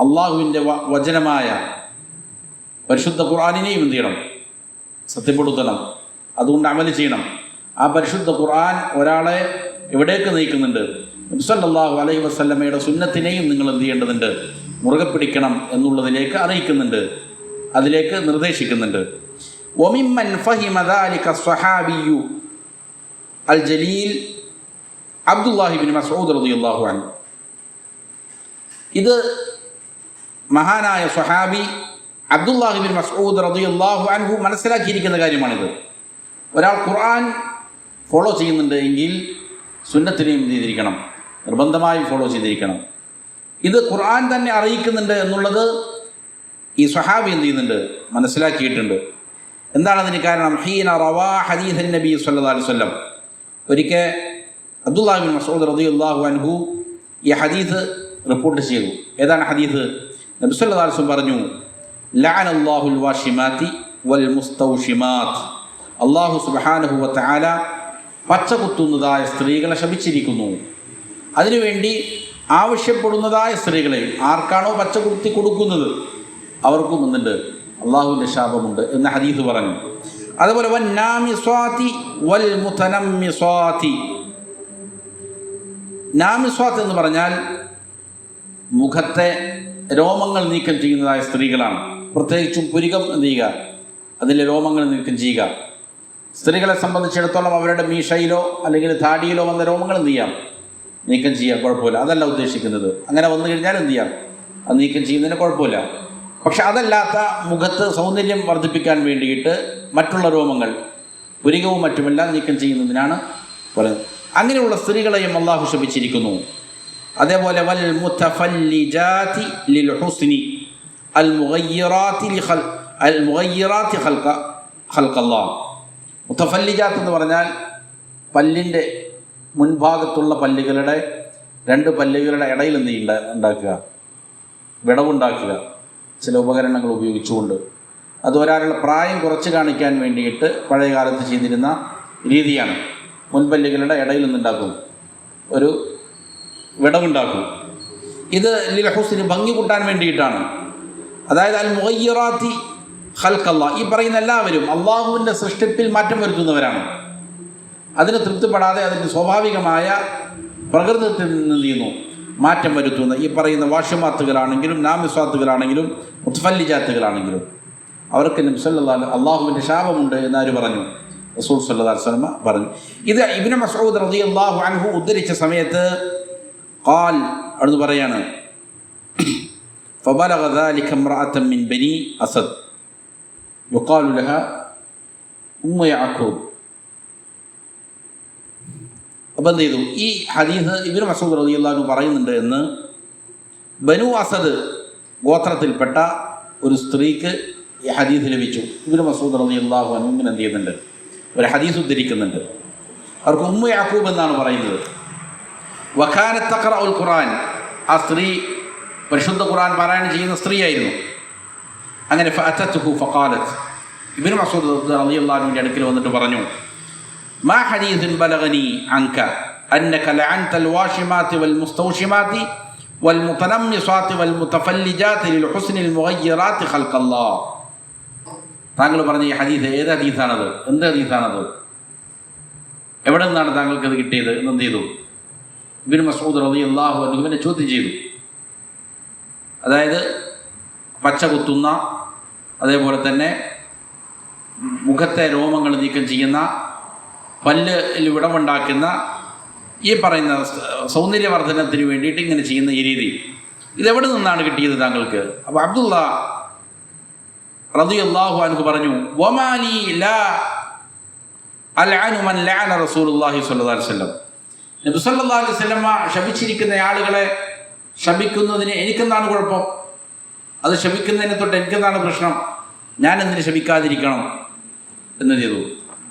അള്ളാഹുവിൻ്റെ വചനമായ പരിശുദ്ധ ഖുർആനിനെയും എന്ത് ചെയ്യണം, സത്യപ്പെടുത്തണം, അതുകൊണ്ട് അമല് ചെയ്യണം. ആ പരിശുദ്ധ ഖുർആൻ ഒരാളെ എവിടേക്ക് നയിക്കുന്നുണ്ട്, നബി സല്ലല്ലാഹു അലൈഹി വസല്ലമയുടെ സുന്നത്തിനെയും നിങ്ങൾ എന്ത് ചെയ്യേണ്ടതുണ്ട്, മുറുകെ പിടിക്കണം എന്നുള്ളതിലേക്ക് അറിയിക്കുന്നുണ്ട്, അതിലേക്ക് നിർദ്ദേശിക്കുന്നുണ്ട്. വമിമ്മൻ ഫഹിമ ദാലിക സ്വഹാബിയു അൽ ജലീൽ അബ്ദുല്ലാഹി ഇബ്നു മസ്ഊദ് റളിയല്ലാഹു അൻഹു. ഇത് മഹാനായ സ്വഹാബി അബ്ദുല്ലാഹി ഇബ്നു മസ്ഊദ് റളിയല്ലാഹു അൻഹു മനസ്സിലാക്കിയിരിക്കുന്ന കാര്യമാണിത്. ഒരാൾ ഖുർആൻ ഫോളോ ചെയ്യുന്നുണ്ട് എങ്കിൽ സുന്നത്തിനെയും എന്ത് ചെയ്തിരിക്കണം, നിർബന്ധമായും ഫോളോ ചെയ്തിരിക്കണം. ഇത് ഖുർആൻ തന്നെ അറിയിക്കുന്നുണ്ട് എന്നുള്ളത് ഈ സ്വഹാബി എന്ത് ചെയ്യുന്നുണ്ട്, മനസ്സിലാക്കിയിട്ടുണ്ട്. എന്താണ് അതിന് കാരണം? ഹീന റവാ ഹദീസ് നബി സല്ലല്ലാഹു അലൈഹി വസല്ലം. ഒരിക്കൽ അബ്ദുല്ലാഹി ബിൻ മസ്ഊദ് റളിയല്ലാഹു അൻഹു ഈ ഹദീസ് റിപ്പോർട്ട് ചെയ്തു. ഏതാണ് ഹദീസ്? നബി സല്ലല്ലാഹു അലൈഹി വസല്ലം പറഞ്ഞു, ലഅനല്ലാഹുൽ വാഷിമാതി വൽ മുസ്തൗഷിമാത്. അല്ലാഹു സുബ്ഹാനഹു വ തആല പച്ച കുത്തുന്നതായ സ്ത്രീകളെ ശപിച്ചിരിക്കുന്നു. അതിനുവേണ്ടി ആവശ്യപ്പെടുന്നതായ സ്ത്രീകളെ ആർക്കാണോ പച്ച കുത്തി കൊടുക്കുന്നത് അവർക്കും ഒന്നുണ്ട്, അള്ളാഹുവിൻ്റെ ശാപമുണ്ട് എന്ന ഹദീസ് പറഞ്ഞു. അതുപോലെ വന്നാമിസ്വാതി വൽ മുതനമ്മിസ്വാതി. നാമിസ്വാത്ത് എന്ന് പറഞ്ഞാൽ മുഖത്തെ രോമങ്ങൾ നീക്കം ചെയ്യുന്നതായ സ്ത്രീകളാണ്. പ്രത്യേകിച്ചും പുരികം എന്ത് ചെയ്യുക, അതിലെ രോമങ്ങൾ നീക്കം ചെയ്യുക. സ്ത്രീകളെ സംബന്ധിച്ചിടത്തോളം അവരുടെ മീശയിലോ അല്ലെങ്കിൽ താടിയിലോ വന്ന രോമങ്ങൾ എന്ത് ചെയ്യാം, നീക്കം ചെയ്യാം, കുഴപ്പമില്ല. അതല്ല ഉദ്ദേശിക്കുന്നത്. അങ്ങനെ വന്നു കഴിഞ്ഞാൽ എന്ത് ചെയ്യാം, അത് നീക്കം ചെയ്യുന്നതിന് കുഴപ്പമില്ല. പക്ഷെ അതല്ലാത്ത മുഖത്ത് സൗന്ദര്യം വർദ്ധിപ്പിക്കാൻ വേണ്ടിയിട്ട് മറ്റുള്ള രോമങ്ങൾ പുരികവും മറ്റുമെല്ലാം നീക്കം ചെയ്യുന്നതിനാണ് പറയുന്നത്. അങ്ങനെയുള്ള സ്ത്രീകളെയും അള്ളാഹു ശപിച്ചിരിക്കുന്നു. അതേപോലെ വൽ മുതഫല്ലിജാതി ലിൽ ഹുസ്നി അൽ മുഗയ്യിറാത്തി ഖൽഖല്ലാഹ്. മുതഫല്ലിജാത്ത് എന്ന് പറഞ്ഞാൽ പല്ലിൻ്റെ മുൻഭാഗത്തുള്ള പല്ലുകളുടെ രണ്ട് പല്ലുകളുടെ ഇടയിൽ എന്ത് ഉണ്ടാക്കുക, വിടവുണ്ടാക്കുക ചില ഉപകരണങ്ങൾ ഉപയോഗിച്ചുകൊണ്ട്. അത് ഒരാളുടെ പ്രായം കുറച്ച് കാണിക്കാൻ വേണ്ടിയിട്ട് പഴയ കാലത്ത് ചെയ്തിരുന്ന രീതിയാണ്. മുൻപല്ലുകളുടെ ഇടയിൽ നിന്നുണ്ടാക്കും, ഒരു വിടവുണ്ടാക്കും. ഇത് ലിൽ ഹുസ്നി ഭംഗി കൂട്ടാൻ വേണ്ടിയിട്ടാണ്. അതായത് അൽ മുഗയ്യിറാത്തി ഖൽഖല്ലാഹ്. ഈ പറയുന്ന എല്ലാവരും അള്ളാഹുവിൻ്റെ സൃഷ്ടിപ്പിൽ മാറ്റം വരുത്തുന്നവരാണ്. അതിന് തൃപ്തിപ്പെടാതെ അതിൻ്റെ സ്വാഭാവികമായ പ്രകൃതത്തിൽ നിന്ന് ചെയ്യുന്നു മാറ്റം വരുത്തുന്ന ഈ പറയുന്ന വാഷിമാത്തുകളാണെങ്കിലും നാമിസ്വാത്തുകളാണെങ്കിലും മുതഫല്ലിജാത്തുകളാണെങ്കിലും അവർക്ക് നബി സല്ലല്ലാഹു അള്ളാഹുവിൻ്റെ ശാപമുണ്ട് എന്നാര് പറഞ്ഞു? റസൂൽ സല്ലല്ലാഹു അലൈഹി വസല്ലം പറഞ്ഞു. ഇത് ഇബ്നു മസ്ഊദ് റളിയല്ലാഹു അൻഹു ഉദ്ധരിച്ച സമയത്ത് ഖാൽ അവിടുന്ന് പറയാണ്, ഫബലഗ ദാലിക ഇംറഅതൻ മിൻ ബനി അസദ് യുഖാലു ലഹ ഉമ്മു യഅഖൂബ്. അപ്പം എന്ത് ചെയ്തു, ഈ ഹദീസ് ഇബ്നു മസ്ഊദ് റളിയല്ലാഹു അൻഹു പറയുന്നുണ്ട് എന്ന് ബനു അസദ് ഗോത്രത്തിൽപ്പെട്ട ഒരു സ്ത്രീക്ക് ഈ ഹദീസ് ലഭിച്ചു. ഇബ്നു മസ്ഊദ് റളിയല്ലാഹു അൻഹു ഇങ്ങനെ എന്ത് ചെയ്യുന്നുണ്ട്, ഒരു ഹദീസ് ഉദ്ധരിക്കുന്നുണ്ട്. അവർക്ക് ഉമ്മു യഅഖൂബ് എന്നാണ് പറയുന്നത്. വകാനത്ത് തഖറഉൽ ഖുർആൻ. ആ സ്ത്രീ പരിശുദ്ധ ഖുർആൻ പാരായണം ചെയ്യുന്ന സ്ത്രീയായിരുന്നു. അങ്ങനെ ഫഅതതുഹു ഫഖാലത്ത്, ഇബ്നു മസ്ഊദ് റളിയല്ലാഹു അൻഹുവിൻ്റെ അടുക്കൽ വന്നിട്ട് പറഞ്ഞു, മാ ഹദീസുൻ ബലഗനി അൻക അന്നക ലഅൻതൽ വാഷിമാതി വൽ മുസ്തൗഷിമാതി വൽ മുതനമ്മിസാതി വൽ മുതഫല്ലിജാതി ലിൽ ഹുസ്നിൽ മുഗയ്യിറാതി ഖൽഖല്ലാഹ്. താങ്കൾ പറഞ്ഞ ഈ ഹദീസ് ഏത് ഹദീസാണത്, എന്ത് ഹദീസാണത്, എവിടെ നിന്നാണ് താങ്കൾക്ക് അത് കിട്ടിയത് എന്നെന്ത് ചെയ്തു ഇബ്നു മസ്ഊദ് റളിയല്ലാഹു അൻഹു ഇവനെ ചോദ്യം ചെയ്തു. അതായത് പച്ച കുത്തുന്ന, അതേപോലെ തന്നെ മുഖത്തെ രോമങ്ങൾ നീക്കം ചെയ്യുന്ന, പല്ലിൽ വിടവുണ്ടാക്കുന്ന, ഈ പറയുന്ന സൗന്ദര്യവർദ്ധനത്തിന് വേണ്ടിയിട്ട് ഇങ്ങനെ ചെയ്യുന്ന ഈ രീതി ഇതെവിടെ നിന്നാണ് കിട്ടിയത് താങ്കൾക്ക്? അപ്പോൾ അബ്ദുള്ള റളിയല്ലാഹു അൻഹു പറഞ്ഞു, വമാലി ലാ അൽഅനു മൻ ലഅന റസൂലുള്ളാഹി സ്വല്ലല്ലാഹു അലൈഹി വസല്ലം. നബി സല്ലല്ലാഹു അലൈഹി വസല്ലം ശപിച്ചിരിക്കുന്ന ആളുകളെ ശപിക്കുന്നതിന് എനിക്കെന്താണ് കുഴപ്പം? അത് ശപിക്കുന്നതിനെ തൊട്ട് എനിക്കെന്താണ് പ്രശ്നം? ഞാൻ എന്തിന് ശപിക്കാതിരിക്കണം എന്ന് ചെയ്തു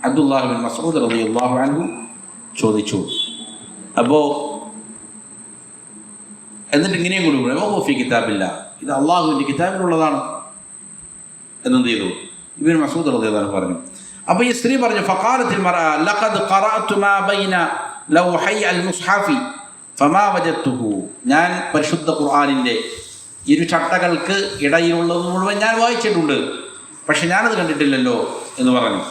അബ്ദുല്ലാഹ് ബിൻ മസ്ഊദ് റളിയല്ലാഹു അൻഹു ചോദിച്ചു. അപ്പോൾ എന്നിട്ട് ഇങ്ങനെയും കൂടി വഖഫി കിതാബില്ല, ഇത് അള്ളാഹുവിൻ്റെ കിതാബിലുള്ളതാണ് എന്നെന്ത് ചെയ്തു ഇബ്നു മസ്ഊദ് റളിയല്ലാഹു അൻഹു പറഞ്ഞു. അപ്പോൾ ഈ സ്ത്രീ പറഞ്ഞു, ഫഖാലത്തിൽ മർഅ ലഖദ് ഖറഅതു മാ ബൈന ലൗഹൈ അൽ മുസ്ഹഫി ഫമാ വജദ്തുഹു. ഞാൻ പരിശുദ്ധ ഖുർആനിൻ്റെ ഇരു ചട്ടകൾക്ക് ഇടയിലുള്ളത് മുഴുവൻ ഞാൻ വായിച്ചിട്ടുണ്ട്, പക്ഷെ ഞാനത് കണ്ടിട്ടില്ലല്ലോ എന്ന് പറഞ്ഞു.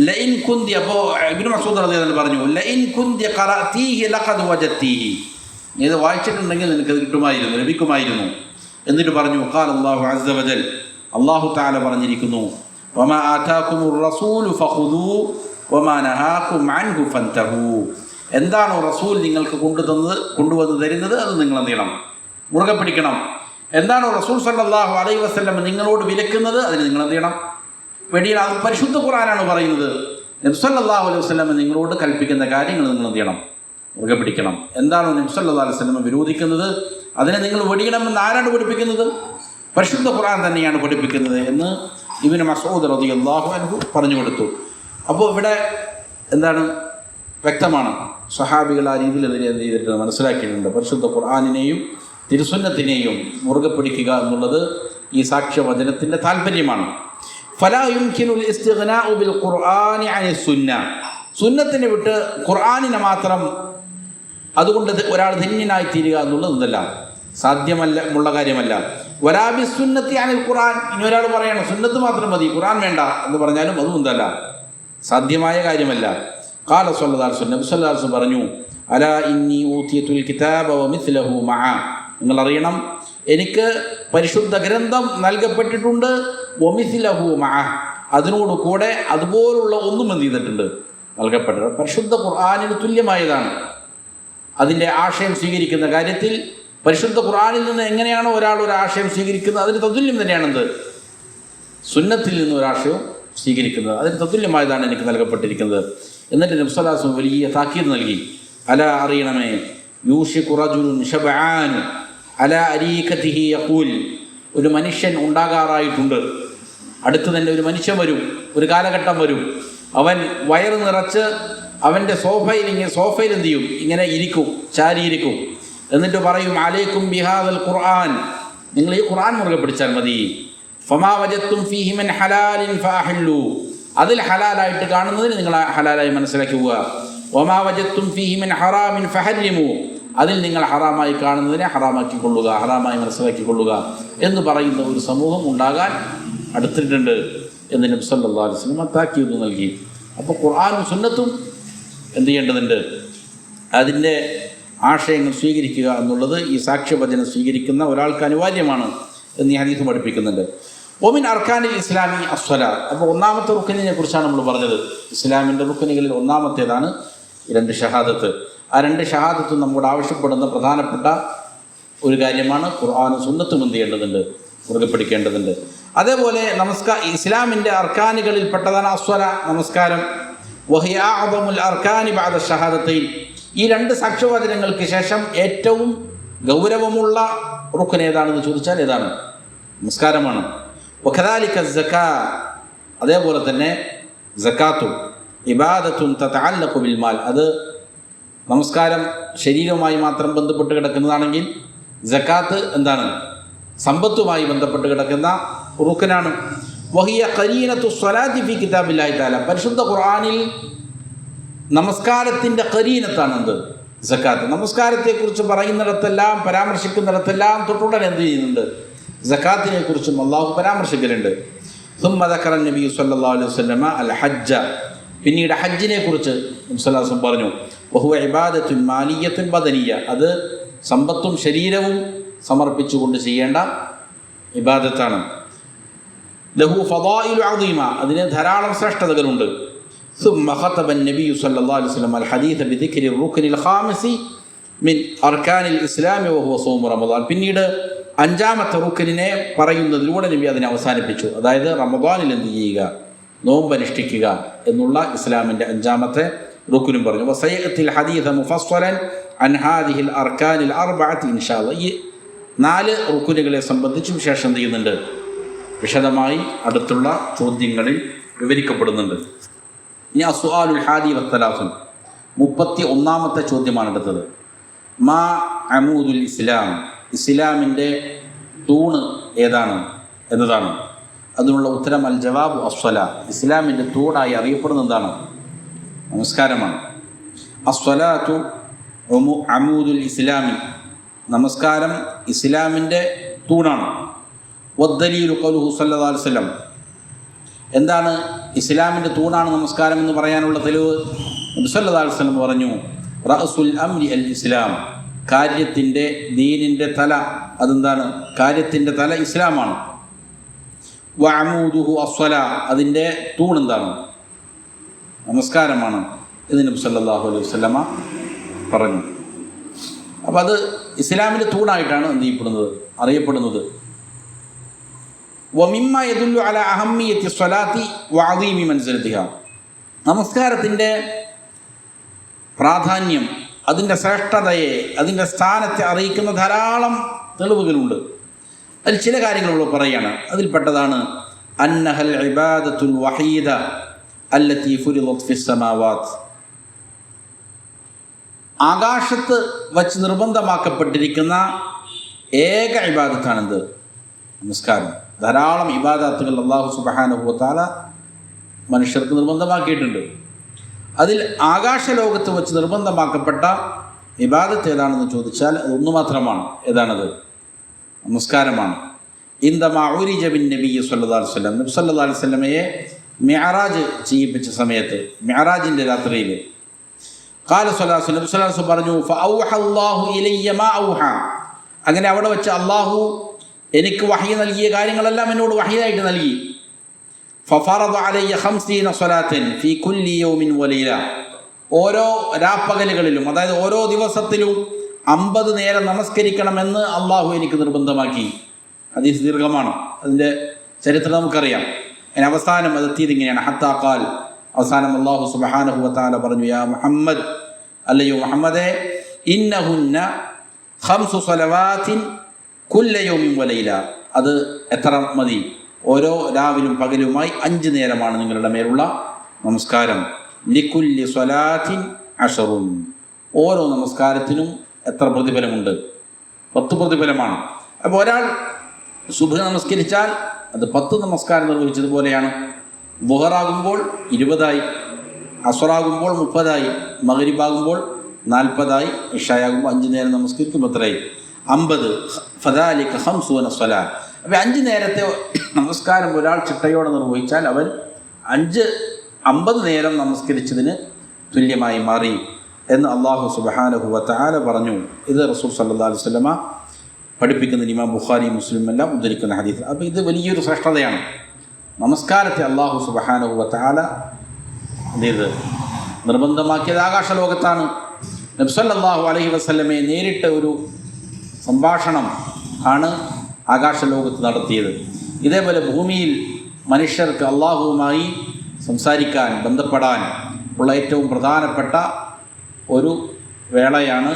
ലഇൻ കുന്തി, അപ്പോൾ ഇബ്നു മസ്ഊദ് റളിയല്ലാഹു അൻഹു പറഞ്ഞു, ലഇൻ കുന്തി ഖറഅതീഹി ലഖദ് വജദ്തീഹി. നീ ഇത് വായിച്ചിട്ടുണ്ടെങ്കിൽ നിനക്കത് കിട്ടുമായിരുന്നു, ലഭിക്കുമായിരുന്നു. എന്നിട്ട് പറഞ്ഞു, ഖാല അല്ലാഹു അസ്സ വജൽ, അല്ലാഹു തആല പറഞ്ഞിരിക്കുന്നു, വമാ ആതാകുമുർ റസൂലു ഫഖുദൂ വമാ നഹാകും അൻഹു ഫൻതഹൂ. എന്താണോ റസൂൽ നിങ്ങൾക്ക് കൊണ്ടുവന്ന് തരുന്നത് അത് നിങ്ങൾ എന്ത് ചെയ്യണം, മുറുകെ പിടിക്കണം. എന്താണോ റസൂൽ സല്ലല്ലാഹു അലൈഹി വസല്ലം നിങ്ങളോട് വിലക്കുന്നത് അതിന് നിങ്ങൾ എന്ത് ചെയ്യണം, വെടിയണം. അത് പരിശുദ്ധ ഖുർആനാണ് പറയുന്നത്. നബി സല്ലല്ലാഹു അലൈഹി വസല്ലം നിങ്ങളോട് കൽപ്പിക്കുന്ന കാര്യങ്ങൾ നിങ്ങൾ എന്ത് ചെയ്യണം, മുറുകെ പിടിക്കണം. എന്താണോ നബി സല്ലല്ലാഹു അലൈഹി വസല്ലം വിരോധിക്കുന്നത് അതിനെ നിങ്ങൾ വെടിയണമെന്ന് ആരാണ് പഠിപ്പിക്കുന്നത്? പരിശുദ്ധ ഖുർആൻ തന്നെയാണ് പഠിപ്പിക്കുന്നത് എന്ന് ഇബ്നു മസ്ഊദ് റളിയല്ലാഹു അൻഹു പറഞ്ഞു കൊടുത്തു. അപ്പോൾ ഇവിടെ എന്താണ് വ്യക്തമാണ്, സ്വഹാബികൾ ആ രീതിയിൽ എന്ത് ചെയ്തിട്ടുണ്ട്, മനസ്സിലാക്കിയിട്ടുണ്ട്. പരിശുദ്ധ ഖുർആനിനെയും തിരുസുന്നത്തിനെയും മുറുകെ പിടിക്കുക എന്നുള്ളത് ഈ സാക്ഷ്യവചനത്തിൻ്റെ താല്പര്യമാണ്. ഫലാ യുംകിനുൽ ഇസ്തിഗ്നാഉ ബിൽ ഖുർആനി അനി സുന്ന, സുന്നത്തിനെ വിട്ട് ഖുർആനിനെ മാത്രം അതുകൊണ്ട് ഒരാൾ ധന്യനായി തീരുക എന്നുള്ളത് എന്തല്ല, സാധ്യമല്ല ഉള്ള കാര്യമല്ല. വലാ ബിസ്സുന്നത്തി അനിൽ ഖുർആൻ, ഇനി ഒരാൾ പറയണം സുന്നത്ത് മാത്രം മതി ഖുർആൻ വേണ്ട എന്ന് പറഞ്ഞാലും അതും എന്തല്ല, സാധ്യമായ കാര്യമല്ല. ഖാല സ്വല്ലല്ലാഹു അലൈഹി വസല്ലം, നബി സ്വല്ലല്ലാഹു അലൈഹി വസല്ലം പറഞ്ഞു, അലാ ഇന്നി ഊതിയതുൽ കിതാബ വമിസ്ലഹു മഅ, നിങ്ങൾ അറിയണം എനിക്ക് പരിശുദ്ധ ഗ്രന്ഥം നൽകപ്പെട്ടിട്ടുണ്ട്, വമിസ്ലഹു മഅ, അതിനോട് കൂടെ അതുപോലുള്ള ഒന്നും എന്ത് ചെയ്തിട്ടുണ്ട്, നൽകപ്പെട്ടിട്ടുണ്ട്. പരിശുദ്ധ ഖുർആനിന് തുല്യമായതാണ്. അതിൻ്റെ ആശയം സ്വീകരിക്കുന്ന കാര്യത്തിൽ പരിശുദ്ധ ഖുർആനിൽ നിന്ന് എങ്ങനെയാണോ ഒരാൾ ഒരു ആശയം സ്വീകരിക്കുന്നത് അതിന് തതുല്യം തന്നെയാണെന്ത്, സുന്നത്തിൽ നിന്ന് ഒരാശയം സ്വീകരിക്കുന്നത്, അതിന് തതുല്യമായതാണ് എനിക്ക് നൽകപ്പെട്ടിരിക്കുന്നത്. എന്നിട്ട് നബി സ്വല്ലല്ലാഹു അലൈഹി വസല്ലം വലിയ താക്കീത് നൽകി. അല അറിയണമേ, യൂഷികു റജുലുൻ ശബആനു അലാ അരീഖതിഹി യഖൂൽ, ഒരു മനുഷ്യൻ ഉണ്ടാകാറായിട്ടുണ്ട്, അടുത്ത് തന്നെ ഒരു മനുഷ്യൻ വരും, ഒരു കാലഘട്ടം വരും, അവൻ വയറ് നിറച്ച് അവൻ്റെ സോഫയിൽ എന്ത് ചെയ്യും, ഇങ്ങനെ ഇരിക്കും, ചാരിയിരിക്കും. എന്നിട്ട് പറയും, അലൈക്കും ബിഹാദൽ ഖുർആൻ, നിങ്ങൾ ഈ ഖുർആൻ മുറുകെ പിടിച്ചാൽ മതി. ഫമാ വജത്തും ഫീഹി മിൻ ഹലാലിൻ ഫഅഹില്ലു, അതിൽ ഹലാലായിട്ട് കാണുന്നതിന് നിങ്ങൾ ഹലാലായി മനസ്സിലാക്കുക. വമാ വജത്തും ഫീഹി മിൻ ഹറാമിൻ ഫഹരിമു, അതിൽ നിങ്ങൾ ഹറാമായി കാണുന്നതിനെ ഹറാമാക്കിക്കൊള്ളുക, ഹറാമായി മനസ്സിലാക്കിക്കൊള്ളുക എന്ന് പറയുന്ന ഒരു സമൂഹം ഉണ്ടാകാൻ അടുത്തിട്ടുണ്ട് എന്ന് നബി സല്ലല്ലാഹു അലൈഹി വസല്ലം താക്കീത് നൽകി. അപ്പോൾ ഖുർആനും സുന്നത്തും എന്ത് ചെയ്യേണ്ടതുണ്ട്, അതിൻ്റെ ആശയങ്ങൾ സ്വീകരിക്കുക എന്നുള്ളത് ഈ സാക്ഷ്യവചനം സ്വീകരിക്കുന്ന ഒരാൾക്ക് അനിവാര്യമാണ് എന്ന് ഈ ഹദീസ് പഠിപ്പിക്കുന്നുണ്ട്. ഒമിൻ അർക്കാനിൽ ഇസ്ലാമി അസ്വല, അപ്പോൾ ഒന്നാമത്തെ റുക്കനിനെ കുറിച്ചാണ് നമ്മൾ പറഞ്ഞത്. ഇസ്ലാമിൻ്റെ റുക്കനുകളിൽ ഒന്നാമത്തേതാണ് രണ്ട് ഷഹാദത്ത്. ആ രണ്ട് ഷഹാദത്തും നമ്മോട് ആവശ്യപ്പെടുന്ന പ്രധാനപ്പെട്ട ഒരു കാര്യമാണ്. ഖുർആനും സുന്നത്തും എന്ത് ചെയ്യേണ്ടതുണ്ട്, മുറുകെ പിടിക്കേണ്ടതുണ്ട്. അതേപോലെ ഇസ്ലാമിൻ്റെ അർക്കാനുകളിൽ പെട്ടതാണ് അസ്വല, നമസ്കാരം. വഹിയ അഅ്ദമുൽ അർക്കാനി ബഅദ ഷഹാദത്തൈൻ, ഈ രണ്ട് സാക്ഷ്യവചനങ്ങൾക്ക് ശേഷം ഏറ്റവും ഗൗരവമുള്ള റുക്ൻ ഏതാണെന്ന് ചോദിച്ചാൽ ഏതാണ്, നമസ്കാരമാണ്. വകദാലിക സക്കാ, അതേപോലെ തന്നെ സക്കാത്തും ഇബാദത്തുൻ തതഅല്ലഖു ബിൽ മാൽ, അത് നമസ്കാരം ശരീരവുമായി മാത്രം ബന്ധപ്പെട്ട് കിടക്കുന്നതാണെങ്കിൽ സക്കാത്ത് എന്താണ്, സമ്പത്തുമായി ബന്ധപ്പെട്ട് കിടക്കുന്ന റുക്നാണ്. വഹിയ ഖരീനത്തു സ്വലാത്തി ഫി കിതാബില്ലാഹി തആല, പരിശുദ്ധ ഖുർആനിൽ നമസ്കാരത്തിൻ്റെ ഖരീനത്താണ് എന്ത്, സക്കാത്ത്. നമസ്കാരത്തെക്കുറിച്ച് പറയുന്നിടത്തെല്ലാം പരാമർശിക്കുന്നിടത്തെല്ലാം തൊട്ടുടനെ എന്ത് ചെയ്യുന്നുണ്ട്, സക്കാത്തിനെ കുറിച്ചും അള്ളാഹു പരാമർശിക്കലുണ്ട്. സുമ്മ ദക്കറ നബി സല്ലല്ലാഹു അലൈഹി വസല്ലമ അൽ ഹജ്ജ, പിന്നീട് ഹജ്ജിനെ കുറിച്ച് നബി സല്ലല്ലാഹു അലൈഹി വസല്ലം പറഞ്ഞു. വഹുവ ഇബാദത്തുൻ മാലിയത്തുൻ ബദനിയ, അത് സമ്പത്തും ശരീരവും സമർപ്പിച്ചുകൊണ്ട് ചെയ്യേണ്ട ഇബാദത്താണ്. ലഹു ഫദായിലു അദീമ, അതിന് ധാരാളം ശ്രേഷ്ഠതകളുണ്ട്. ثم خطب النبي صلى الله عليه وسلم الحديث بذكر الركن الخامس من أركان الإسلام وهو صوم رمضان, പിന്നീട് അഞ്ചാമത്തെ റുക്കനിനെ പറയുന്നതിലൂടെ നബി അതിനെ അവസാനിപ്പിച്ചു. അതായത് റമദാനിൽ എന്ത് ചെയ്യുക, നോമ്പ് അനുഷ്ഠിക്കുക എന്നുള്ള ഇസ്ലാമിൻ്റെ അഞ്ചാമത്തെ റുക്കനും പറഞ്ഞു. വസയഅത്തിൽ ഹദീസ മുഫസ്സലൻ അൻ ഹാദിഹിൽ അർക്കാനിൽ അർബഅത്തി ഇൻഷാ അല്ലാഹ്, ഈ 4 റുക്കനുകളെ സംബന്ധിച്ച് വിശേഷം ചെയ്യുന്നുണ്ട്, വിശദമായി അടുത്തുള്ള ചോദ്യങ്ങളിൽ വിവരിക്കപ്പെടുന്നുണ്ട്. ഇനി അസ്സുആലുൽ ഹാദി വസ്സലാസുൻ, 31ാമത്തെ ചോദ്യമാണ് അടുത്തത്. മാ അമൂദുൽ ഇസ്ലാം, ഇസ്ലാമിൻ്റെ തൂണ് ഏതാണ് എന്നതാണ്. അതിനുള്ള ഉത്തരം അൽ ജവാബ് അസ്വല, ഇസ്ലാമിൻ്റെ തൂണായി അറിയപ്പെടുന്ന എന്താണ്, നമസ്കാരമാണ്. അസ്വലാത്തു അമൂദുൽ ഇസ്ലാമി, നമസ്കാരം ഇസ്ലാമിൻ്റെ തൂണാണ്. വദ്ദലീലു ഖൗലുഹു സല്ലല്ലാഹു അലൈഹി വസല്ലം, എന്താണ് ഇസ്ലാമിൻ്റെ തൂണാണ് നമസ്കാരം എന്ന് പറയാനുള്ള തെളിവ്? നബി സല്ലല്ലാഹു അലൈഹി വസല്ലം പറഞ്ഞു, റഅസുൽ അംരി അൽ ഇസ്ലാം, കാര്യത്തിൻ്റെ ദീനിൻ്റെ തല അതെന്താണ്, കാര്യത്തിൻ്റെ തല ഇസ്ലാമാണ്. വഅമൂദുഹു അസ്വല, അതിൻ്റെ തൂൺ എന്താണ്, നമസ്കാരമാണ് എന്ന് നബി സല്ലല്ലാഹു അലൈഹി വസല്ലമ പറഞ്ഞു. അപ്പോൾ അത് ഇസ്ലാമിൻ്റെ തൂണായിട്ടാണ് എന്ത് ചെയ്യപ്പെടുന്നത്, അറിയപ്പെടുന്നത്. വമിമ്മ യദുല്ലു അല അഹമ്മിയത്തി സ്വലാത്തി വഅദീമി മൻസിലത്തിഹ, നമസ്കാരത്തിൻ്റെ പ്രാധാന്യം, അതിൻ്റെ ശ്രേഷ്ഠതയെ, അതിൻ്റെ സ്ഥാനത്തെ അറിയിക്കുന്ന ധാരാളം തെളിവുകളുണ്ട്. അതിൽ ചില കാര്യങ്ങൾ പറയുകയാണ്. അതിൽപ്പെട്ടതാണ് അന്നഹൽ ഇബാദത്തുൽ വഹീദ അല്ലത്തി ഫുരിളത് ഫിസ് സമാവാത്ത്. ആകാശത്ത് വച്ച് നിർബന്ധമാക്കപ്പെട്ടിരിക്കുന്ന ഏക ഇബാദത്താണെന്ത്? നമസ്കാരം. ധാരാളം ഇബാദത്തുകൾ അല്ലാഹു സുബ്ഹാനഹു വ തആല മനുഷ്യർക്ക് നിർബന്ധമാക്കിയിട്ടുണ്ട്. അതിൽ ആകാശലോകത്ത് വച്ച് നിർബന്ധമാക്കപ്പെട്ട ഇബാദത്ത് ഏതാണെന്ന് ചോദിച്ചാൽ അത് ഒന്ന് മാത്രമാണ്. ഏതാണത്? നമസ്കാരമാണ്. ഇൻദമാ ഉരിജ ബിൻ നബി സല്ലല്ലാഹു അലൈഹി വസല്ലം, നബി സല്ലല്ലാഹു അലൈഹി വസല്ലമയെ മിഅ്റാജ് ചെയ്യിപ്പിച്ച സമയത്ത്, മിഅ്റാജിൻ്റെ രാത്രിയിൽ ഖാല സല്ലല്ലാഹു അലൈഹി വസല്ലം പറഞ്ഞു, ഫഔഹ അല്ലാഹു ഇലയ്യ മാ ഔഹ. അങ്ങനെ അവിടെ വെച്ച് അള്ളാഹു എനിക്ക് വഹി നൽകിയ കാര്യങ്ങളെല്ലാം എന്നോട് വഹിയായിട്ട് നൽകി. ഫഫറദ അലയ്യ 50 സ്വലാത്തൻ ഫീ കുല്ലി യൗമിൻ വലൈല. ഓരോ രാപ്പകലുകളിലും, അതായത് ഓരോ ദിവസത്തിലും 50 നേരം നമസ്കരിക്കണമെന്ന് അള്ളാഹു എനിക്ക് നിർബന്ധമാക്കി. ഹദീസ് ദീർഘമാണ്, അതിൻ്റെ ചരിത്രം നമുക്കറിയാം. അതിന് അവസാനം അതെത്തിയത് ഇങ്ങനെയാണ്. ഹത്താ ഖാൽ, അവസാനം അള്ളാഹു സുബ്ഹാനഹു വ തആല പറഞ്ഞു, യാ മുഹമ്മദ്, അല്ലയോ മുഹമ്മദേ, ഇന്നഹുന്ന 5 സ്വലവാത്തിൻ കുല്ല യൗമിൻ വലൈല. അത് എത്ര മതി? ഓരോ രാവിലും പകലുമായി 5 നേരമാണ് നിങ്ങളുടെ മേലുള്ള നമസ്കാരം. ലികുല്ലി സ്വലാത്തിൻ അശറുൻ. ഓരോ നമസ്കാരത്തിനും എത്ര പ്രതിഫലമുണ്ട്? 10 പ്രതിഫലമാണ്. അപ്പോൾ ഒരാൾ സുബ്ഹ് നമസ്കരിച്ചാൽ അത് 10 നമസ്കാരം നിർവഹിച്ചതുപോലെയാണ്. ളുഹറാകുമ്പോൾ 20ആയി, അസ്റാകുമ്പോൾ 30ആയി, മഗ്രിബാകുമ്പോൾ 40ആയി, ഇശായാകുമ്പോൾ 5 നേരം നമസ്കരിക്കുമ്പോൾ എത്രയായി? 50. ഫദാലിക 50 സ്വലാ. അപ്പോൾ 5 നേരത്തെ നമസ്കാരം ഒരാൾ ചിട്ടയോടെ നിർവഹിച്ചാൽ അവൻ 50 നേരം നമസ്കരിച്ചതിന് തുല്യമായി മാറി എന്ന് അല്ലാഹു സുബ്ഹാനഹു വ തആല പറഞ്ഞു. ഇത് റസൂൽ സല്ലല്ലാഹു അലൈഹി വസല്ലമ പഠിപ്പിക്കുന്ന ഇമാം ബുഖാരി മുസ്ലിം എല്ലാം ഉദ്ധരിക്കുന്ന ഹദീസ്. അപ്പോൾ ഇത് വലിയൊരു ശ്രേഷ്ഠതയാണ്. നമസ്കാരത്തെ അല്ലാഹു സുബ്ഹാനഹു വ തആല എന്ത് നിർബന്ധമാക്കിയത് ആകാശലോകത്താണ്. നബി സല്ലല്ലാഹു അലൈഹി വസല്ലമയെ നേരിട്ട് ഒരു സംഭാഷണം ആണ് ആകാശലോകത്ത് നടത്തിയത്. ഇതേപോലെ ഭൂമിയിൽ മനുഷ്യർക്ക് അള്ളാഹുവുമായി സംസാരിക്കാൻ, ബന്ധപ്പെടാൻ ഉള്ള ഏറ്റവും പ്രധാനപ്പെട്ട ഒരു വേളയാണ്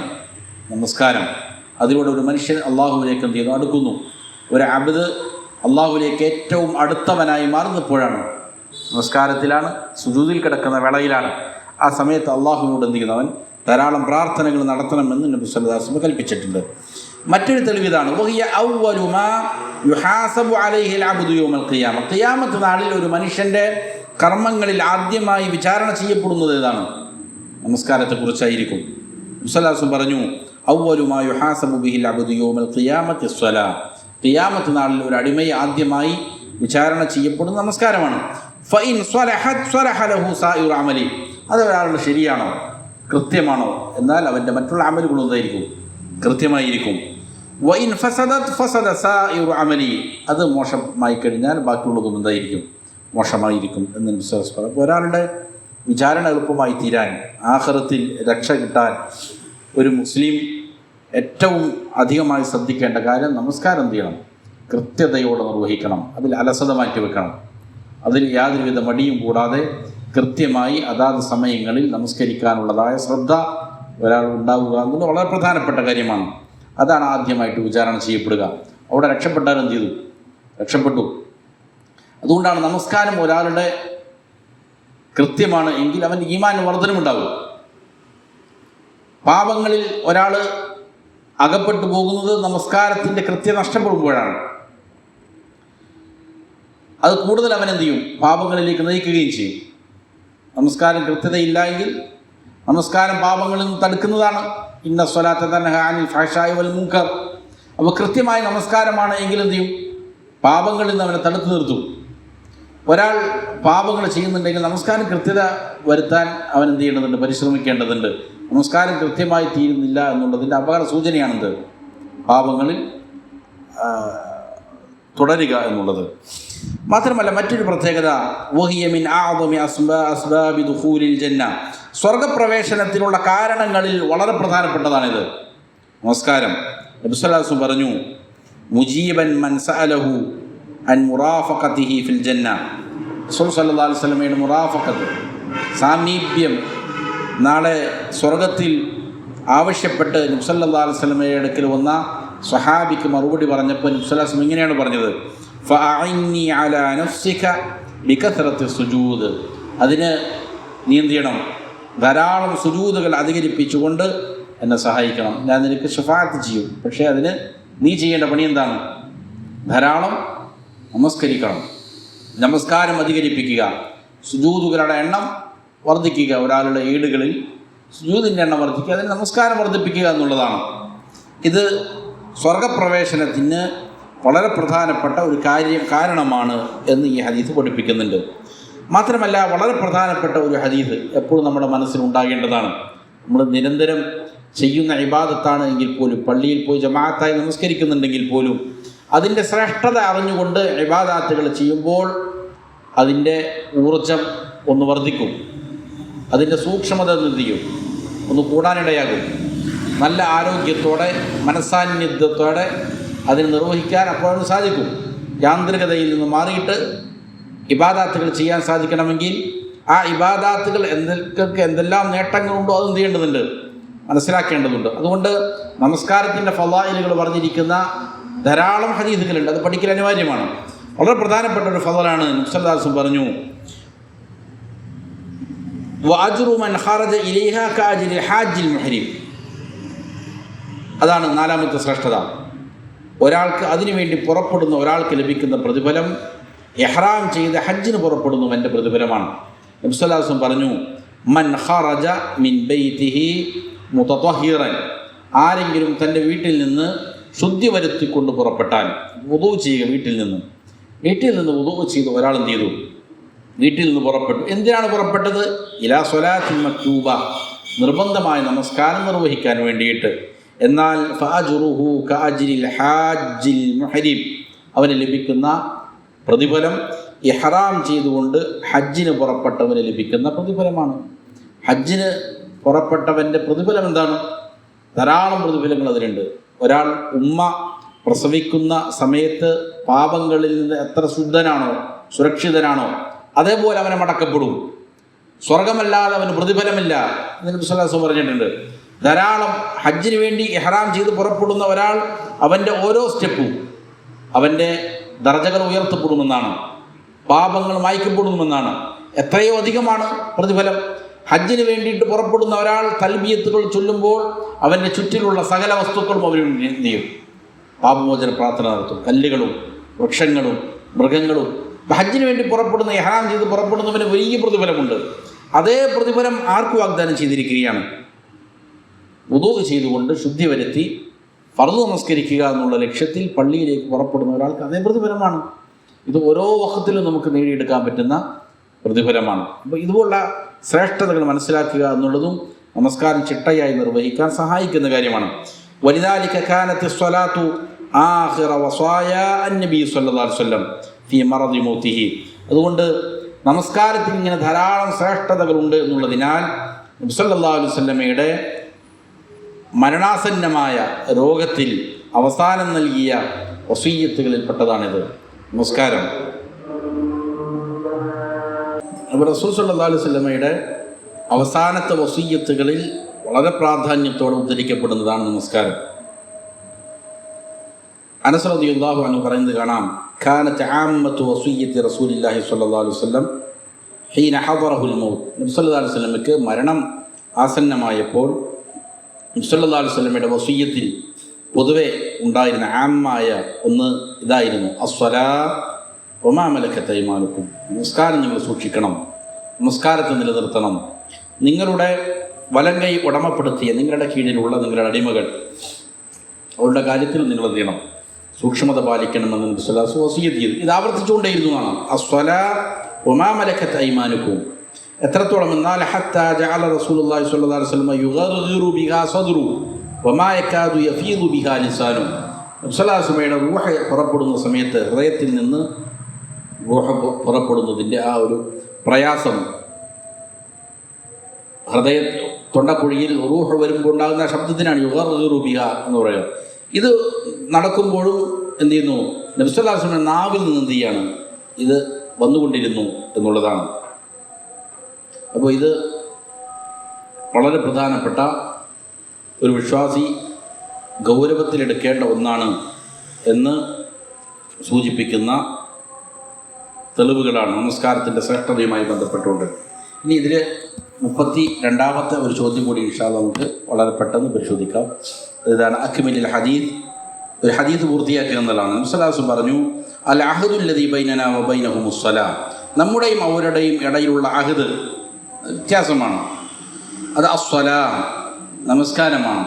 നമസ്കാരം. അതിലൂടെ ഒരു മനുഷ്യൻ അള്ളാഹുവിലേക്ക് എന്ത് ചെയ്യുന്നു? അടുക്കുന്നു. ഒരു അബ്ദ് അള്ളാഹുവിലേക്ക് ഏറ്റവും അടുത്തവനായി മാറുന്നപ്പോഴാണ് നമസ്കാരത്തിലാണ്, സുജൂദിൽ കിടക്കുന്ന വേളയിലാണ്. ആ സമയത്ത് അള്ളാഹുവിനോട് എന്ത് ചെയ്യുന്നവൻ ധാരാളം പ്രാർത്ഥനകൾ നടത്തണമെന്ന് നബി സല്ലല്ലാഹു അലൈഹി വസല്ലം കൽപ്പിച്ചിട്ടുണ്ട്. മറ്റൊരു തെളിവിതാണ് ഖിയാമത്ത് നാളിൽ ഒരു മനുഷ്യൻ്റെ കർമ്മങ്ങളിൽ ആദ്യമായി വിചാരണ ചെയ്യപ്പെടുന്നത് ഏതാണ്? നമസ്കാരത്തെക്കുറിച്ചായിരിക്കും. നബി സല്ലല്ലാഹു അലൈഹി വസല്ലം പറഞ്ഞു, അവ്വലു മാ യുഹാസബു ബിഹിൽ അബ്ദു യൗമൽ ഖിയാമത്തി സ്വലാ. ഖിയാമത്ത് നാളിൽ ഒരു അടിമയെ ആദ്യമായി വിചാരണ ചെയ്യപ്പെടുന്ന നമസ്കാരമാണ്. ഫഇൻ സ്വലഹത് സ്വലഹ ലഹു സായിറു അമലി. അത് ഒരാളുടെ ശരിയാണോ, കൃത്യമാണോ, എന്നാൽ അവൻ്റെ മറ്റുള്ള അമലുകളും എന്തായിരിക്കും? കൃത്യമായിരിക്കും. വഇൻ ഫസദത് ഫസദ സായിറു അമലി. അത് മോശമായി കഴിഞ്ഞാൽ ബാക്കിയുള്ളതും എന്തായിരിക്കും? മോശമായിരിക്കും എന്ന് വിശ്വാസം. അപ്പോൾ ഒരാളുടെ വിചാരണ എളുപ്പമായി തീരാൻ, ആഖിറത്തിൽ രക്ഷ കിട്ടാൻ ഒരു മുസ്ലിം ഏറ്റവും അധികമായി ശ്രദ്ധിക്കേണ്ട കാര്യം നമസ്കാരം എന്ത് ചെയ്യണം? കൃത്യതയോടെ നിർവഹിക്കണം. അതിൽ അലസത മാറ്റി വെക്കണം. അതിൽ യാതൊരുവിധ മടിയും കൂടാതെ കൃത്യമായി അതാത് സമയങ്ങളിൽ നമസ്കരിക്കാനുള്ളതായ ശ്രദ്ധ ഒരാൾ ഉണ്ടാവുക എന്നുള്ളത് വളരെ പ്രധാനപ്പെട്ട കാര്യമാണ്. അതാണ് ആദ്യമായിട്ട് വിചാരണ ചെയ്യപ്പെടുക. അവിടെ രക്ഷപ്പെട്ടാൽ എന്ത് ചെയ്തു? രക്ഷപ്പെട്ടു. അതുകൊണ്ടാണ് നമസ്കാരം ഒരാളുടെ കൃത്യമാണ് എങ്കിൽ അവൻ്റെ ഈമാൻ വർധനമുണ്ടാകും. പാപങ്ങളിൽ ഒരാൾ അകപ്പെട്ടു പോകുന്നത് നമസ്കാരത്തിൻ്റെ കൃത്യം നഷ്ടപ്പെടുമ്പോഴാണ്. അത് കൂടുതൽ അവൻ എന്ത് ചെയ്യും? പാപങ്ങളിലേക്ക് നയിക്കുകയും ചെയ്യും. നമസ്കാരം കൃത്യതയില്ല എങ്കിൽ നമസ്കാരം പാപങ്ങളിൽ നിന്ന് തടുക്കുന്നതാണ്. ഇന്ന സ്വലാത്ത തൻഹാ അനിൽ ഫഹ്ശാഇ വൽ മുൻകർ. അപ്പോൾ കൃത്യമായ നമസ്കാരമാണ് എങ്കിൽ എന്ത് ചെയ്യും? പാപങ്ങളിൽ നിന്ന് അവനെ തടുത്തു നിർത്തും. ഒരാൾ പാപങ്ങൾ ചെയ്യുന്നുണ്ടെങ്കിൽ നമസ്കാരം കൃത്യത വരുത്താൻ അവൻ എന്ത് ചെയ്യേണ്ടതുണ്ട്? പരിശ്രമിക്കേണ്ടതുണ്ട്. നമസ്കാരം കൃത്യമായി തീരുന്നില്ല എന്നുള്ളതിൻ്റെ അപകട സൂചനയാണെന്ത്? പാപങ്ങളിൽ തുടരുക എന്നുള്ളത്. മാത്രമല്ല മറ്റൊരു പ്രത്യേകത, വഹിയ മിൻ അഅ്ദമി അസ്ബാബി ദുഖൂലിൽ ജന്ന. സ്വർഗപ്രവേശനത്തിനുള്ള കാരണങ്ങളിൽ വളരെ പ്രധാനപ്പെട്ടതാണിത് നമസ്കാരം. നബി സല്ലല്ലാഹു അലൈഹി വസല്ലം പറഞ്ഞു, മുജീബൻ മൻ സഅലഹു അൻ മുറാഫഖതിഹി ഫിൽ ജന്ന. റസൂൽ സല്ലല്ലാഹു അലൈഹി വസല്ലമയുടെ മുറാഫഖത്ത്, സാമീപ്യം നാളെ സ്വർഗത്തിൽ ആവശ്യപ്പെട്ട് നബി സല്ലല്ലാഹു അലൈഹി വസല്ലമയുടെ അടുക്കൽ വന്ന സ്വഹാബിക്ക് മറുപടി പറഞ്ഞപ്പോൾ നബി സല്ലല്ലാഹു അലൈഹി വസല്ലം ഇങ്ങനെയാണ് പറഞ്ഞത്, ഫഅഇന്നി അലാ നഫ്സിക ബികഥറത്തി സുജൂദ്, അതിന് നീ എന്ത് ചെയ്യണം? ധാരാളം സുജൂദുകൾ അധികരിപ്പിച്ചുകൊണ്ട് എന്നെ സഹായിക്കണം. ഞാൻ നിനക്ക് ശഫാഅത്ത് ചെയ്യും. പക്ഷേ അതിന് നീ ചെയ്യേണ്ട പണി എന്താണ്? ധാരാളം നമസ്കരിക്കണം, നമസ്കാരം അധികരിപ്പിക്കുക, സുജൂദുകളുടെ എണ്ണം വർദ്ധിക്കുക. ഒരാളുടെ ഏടുകളിൽ സുജൂദിൻ്റെ എണ്ണം വർദ്ധിക്കുക, അതിന് നമസ്കാരം വർദ്ധിപ്പിക്കുക എന്നുള്ളതാണ്. ഇത് സ്വർഗപ്രവേശനത്തിന് വളരെ പ്രധാനപ്പെട്ട ഒരു കാരണമാണ് എന്ന് ഈ ഹദീസ് പഠിപ്പിക്കുന്നുണ്ട്. മാത്രമല്ല, വളരെ പ്രധാനപ്പെട്ട ഒരു ഹദീസ് എപ്പോഴും നമ്മുടെ മനസ്സിലുണ്ടാകേണ്ടതാണ്. നമ്മൾ നിരന്തരം ചെയ്യുന്ന ഇബാദത്താണ് എങ്കിൽ പോലും, പള്ളിയിൽ പോയി ജമാഅത്തായി നമസ്കരിക്കുന്നുണ്ടെങ്കിൽ പോലും, അതിൻ്റെ ശ്രേഷ്ഠത അറിഞ്ഞുകൊണ്ട് ഇബാദാത്തുകൾ ചെയ്യുമ്പോൾ അതിൻ്റെ ഊർജം ഒന്ന് വർദ്ധിക്കും, അതിൻ്റെ സൂക്ഷ്മത എന്ത് ചെയ്യും? ഒന്ന് കൂടാനിടയാകും. നല്ല ആരോഗ്യത്തോടെ മനസ്സാന്നിധ്യത്തോടെ അതിന് നിർവഹിക്കാൻ അപ്പോഴൊന്ന് സാധിക്കും. യാന്ത്രികതയിൽ നിന്ന് മാറിയിട്ട് ഇബാദാത്തുകൾ ചെയ്യാൻ സാധിക്കണമെങ്കിൽ ആ ഇബാദാത്തുകൾ എന്തെല്ലാം നേട്ടങ്ങളുണ്ടോ അതെന്ത് ചെയ്യേണ്ടതുണ്ട്? മനസ്സിലാക്കേണ്ടതുണ്ട്. അതുകൊണ്ട് നമസ്കാരത്തിൻ്റെ ഫളായിലുകൾ പറഞ്ഞിരിക്കുന്ന ധാരാളം ഹദീസുകളുണ്ട്, അത് പഠിക്കൽ അനിവാര്യമാണ്. വളരെ പ്രധാനപ്പെട്ട ഒരു ഫളലാണ്. നബി സല്ലല്ലാഹു അലൈഹി വസല്ലം പറഞ്ഞു, വഅജ്റു മൻ ഖറജ ഇലൈഹാ കഅജ്രി ഹാജിൽ മുഹ്രിം. അതാണ് നാലാമത്തെ ശ്രേഷ്ഠത. ഒരാൾക്ക് അതിനുവേണ്ടി പുറപ്പെടുന്ന ഒരാൾക്ക് ലഭിക്കുന്ന പ്രതിഫലം ഇഹ്റാം ചെയ്ത് ഹജ്ജിന് പുറപ്പെടുന്നവൻ്റെ പ്രതിഫലമാണ്. നബി സല്ലല്ലാഹു അലൈഹി വസല്ലം പറഞ്ഞു, മൻ ഖറജ മിൻ ബൈതിഹി മുതതഹിറൻ, ആരെങ്കിലും തൻ്റെ വീട്ടിൽ നിന്ന് ശുദ്ധി വരുത്തിക്കൊണ്ട് പുറപ്പെട്ടാൽ, വുദൂ ചെയ്യുക, വീട്ടിൽ നിന്ന് വുദൂ ചെയ്ത് ഒരാൾ എന്ത് ചെയ്തു? വീട്ടിൽ നിന്ന് പുറപ്പെട്ടു. എന്തിനാണ് പുറപ്പെട്ടത്? ഇലാ സ്വലാത്തിൻ മക്തൂബ, നിർബന്ധമായ നമസ്കാരം നിർവഹിക്കാൻ വേണ്ടിയിട്ട്. എന്നാൽ ഫഅജ്റുഹു കഅജ്രിൽ ഹാജിൽ മുഹ്രിം, അവന് ലഭിക്കുന്ന പ്രതിഫലം ഇഹ്റാം ചെയ്തുകൊണ്ട് ഹജ്ജിന് പുറപ്പെട്ടവന് ലഭിക്കുന്ന പ്രതിഫലമാണ്. ഹജ്ജിന് പുറപ്പെട്ടവൻ്റെ പ്രതിഫലം എന്താണ്? ധാരാളം പ്രതിഫലങ്ങൾ അതിലുണ്ട്. ഒരാൾ ഉമ്മ പ്രസവിക്കുന്ന സമയത്ത് പാപങ്ങളിൽ നിന്ന് എത്ര ശുദ്ധനാണോ, സുരക്ഷിതനാണോ, അതേപോലെ അവനെ മടക്കപ്പെടും. സ്വർഗമല്ലാതെ അവന് പ്രതിഫലമില്ല എന്ന് നബി സല്ലല്ലാഹു അലൈഹി വസല്ലം പറഞ്ഞിട്ടുണ്ട്. ധാരാളം ഹജ്ജിന് വേണ്ടി ഇഹ്റാം ചെയ്ത് പുറപ്പെടുന്ന ഒരാൾ, അവൻ്റെ ഓരോ സ്റ്റെപ്പും അവൻ്റെ ദർജകൾ ഉയർത്തപ്പെടുമെന്നാണ്, പാപങ്ങൾ മായ്ക്കപ്പെടുമെന്നാണ്. എത്രയോ അധികമാണ് പ്രതിഫലം. ഹജ്ജിന് വേണ്ടിയിട്ട് പുറപ്പെടുന്ന ഒരാൾ തൽബിയത്തുകൾ ചൊല്ലുമ്പോൾ അവൻ്റെ ചുറ്റിലുള്ള സകല വസ്തുക്കളും അവർ എന്ത് ചെയ്യും? പാപമോചന പ്രാർത്ഥന നടത്തും. കല്ലുകളും വൃക്ഷങ്ങളും മൃഗങ്ങളും. ഹജ്ജിന് വേണ്ടി പുറപ്പെടുന്ന, ഇഹ്റാം ചെയ്ത് പുറപ്പെടുന്നവന് വലിയ പ്രതിഫലമുണ്ട്. അതേ പ്രതിഫലം ആർക്ക് വാഗ്ദാനം ചെയ്തിരിക്കുകയാണ്? വുദൂ ചെയ്തുകൊണ്ട് ശുദ്ധി വരുത്തി ഫർദ് നമസ്കരിക്കുക എന്നുള്ള ലക്ഷ്യത്തിൽ പള്ളിയിലേക്ക് പുറപ്പെടുന്ന ഒരാൾക്ക് അതേ പ്രതിഫലമാണ്. ഇത് ഓരോ വഖത്തിലും നമുക്ക് നേടിയെടുക്കാൻ പറ്റുന്ന പ്രതിഫലമാണ്. അപ്പോൾ ഇതുപോലുള്ള ശ്രേഷ്ഠതകൾ മനസ്സിലാക്കുക എന്നുള്ളതും നമസ്കാരം ചിട്ടയായി നിർവഹിക്കാൻ സഹായിക്കുന്ന കാര്യമാണ്. വലിദാലിക കാനത്ത് സ്വലാത്തു ആഖിറ വസായാ അന്നബി സ്വല്ലല്ലാഹു അലൈഹി വസല്ലം ഫീ മറദി മൗതിഹി. അതുകൊണ്ട് നമസ്കാരത്തിൽ ഇങ്ങനെ ധാരാളം ശ്രേഷ്ഠതകളുണ്ട് എന്നുള്ളതിനാൽ നബി സല്ലല്ലാഹു അലൈഹി വസല്ലമയുടെ മരണാസന്നമായ രോഗത്തിൽ അവസാനം നൽകിയ വസീയത്തുകളിൽപ്പെട്ടതാണിത്, നമസ്കാരം. അപ്പോൾ റസൂൽ സല്ലല്ലാഹു അലൈഹി വസല്ലമയുടെ അവസാനത്തെ വസീയത്തുകളിൽ വളരെ പ്രാധാന്യത്തോടെ ഉദ്ധരിക്കപ്പെടുന്നതാണ് നമസ്കാരം. അനസ് റളിയല്ലാഹു അൻഹു പറയുന്നത് കാണാം, കാനത്ത് ആമ്മത്തു വസീയത്തി റസൂലില്ലാഹി സ്വല്ലല്ലാഹു അലൈഹി വസല്ലം ഹീന ഹദറഹുൽ മൗത്ത്. നബി സല്ലല്ലാഹു അലൈഹി വസല്ലമയ്ക്ക് മരണം ആസന്നമായപ്പോൾ നബി സല്ലല്ലാഹു അലൈഹി വസല്ലമയുടെ വസീയത്തിൽ പൊതുവെ ഉണ്ടായിരുന്ന ആമായ ഒന്ന് ഇതായിരുന്നു, അസ്സലാ വമാ മലക്കത്ത് അയ്മാനുക്കും. നമസ്കാരം നിങ്ങൾ സൂക്ഷിക്കണം, നമസ്കാരത്തെ നിലനിർത്തണം. നിങ്ങളുടെ വലങ്കൈ ഉടമപ്പെടുത്തിയ നിങ്ങളുടെ കീഴിലുള്ള നിങ്ങളുടെ അടിമകൾ, അവരുടെ കാര്യത്തിൽ നിങ്ങൾ എന്ത് ചെയ്യണം? സൂക്ഷ്മത പാലിക്കണമെന്ന് നബി സല്ലല്ലാഹു അലൈഹി വസല്ലം വസിയ്യത്ത് ചെയ്തു. ഇത് ആവർത്തിച്ചുകൊണ്ടേയിരുന്നു എന്നാണ്. അസ്സലാ വമാ മലക്കത്ത് അയ്മാനുക്കും. എത്രത്തോളം എന്നാൽ ഹത്താ ജഅല റസൂലുള്ളാഹി സ്വല്ലല്ലാഹു അലൈഹി വസല്ലം യുഗർഗിറു ബിഹാ സദ്റു വമാ യകാദു യഫീദു ബിഹാ ലിസാനു. നബി സല്ലല്ലാഹു അലൈഹി വസല്ലമയുടെ റൂഹ് പുറപ്പെടുന്ന സമയത്ത്, ഹൃദയത്തിൽ നിന്ന് റൂഹ് പുറപ്പെടുന്നതിൻ്റെ ആ ഒരു പ്രയാസം, ഹൃദയ തൊണ്ടക്കുഴിയിൽ റൂഹ് വരുമ്പോൾ ഉണ്ടാകുന്ന ശബ്ദത്തിനാണ് യുഗർഗിറു ബിഹാ എന്ന് പറയുക. ഇത് നടക്കുമ്പോഴും എന്ത് ചെയ്യുന്നു? നബി സല്ലല്ലാഹു അലൈഹി വസല്ലം നാവിൽ നിന്ന് എന്ത് ചെയ്യാണ്? ഇത് വന്നുകൊണ്ടിരുന്നു എന്നുള്ളതാണ്. അപ്പോൾ ഇത് വളരെ പ്രധാനപ്പെട്ട ഒരു വിശ്വാസി ഗൗരവത്തിലെടുക്കേണ്ട ഒന്നാണ് എന്ന് സൂചിപ്പിക്കുന്ന തെളിവുകളാണ് നമസ്കാരത്തിൻ്റെ ശ്രേഷ്ഠതയുമായി ബന്ധപ്പെട്ടുകൊണ്ട്. ഇനി ഇതിൽ 32ാമത്തെ ഒരു ചോദ്യം കൂടി ഇൻഷാ അല്ലാഹ് നമുക്ക് വളരെ പെട്ടെന്ന് പരിശോധിക്കാം. ഇതാണ് അക്മിലുൽ ഹദീസ്, ഒരു ഹദീസ് പൂർത്തിയാക്കുക എന്നുള്ളതാണ്. നബി സ്വല്ലല്ലാഹു അലൈഹി വസല്ലം പറഞ്ഞു, അൽ അഹ്ദുല്ലദീ ബൈനനാ വ ബൈനഹുമുസ്സലാം, നമ്മുടെയും അവരുടെയും ഇടയിലുള്ള അഹ്ദ് വ്യത്യാസമാണ്, അത് അസ്സലാം നമസ്കാരമാണ്.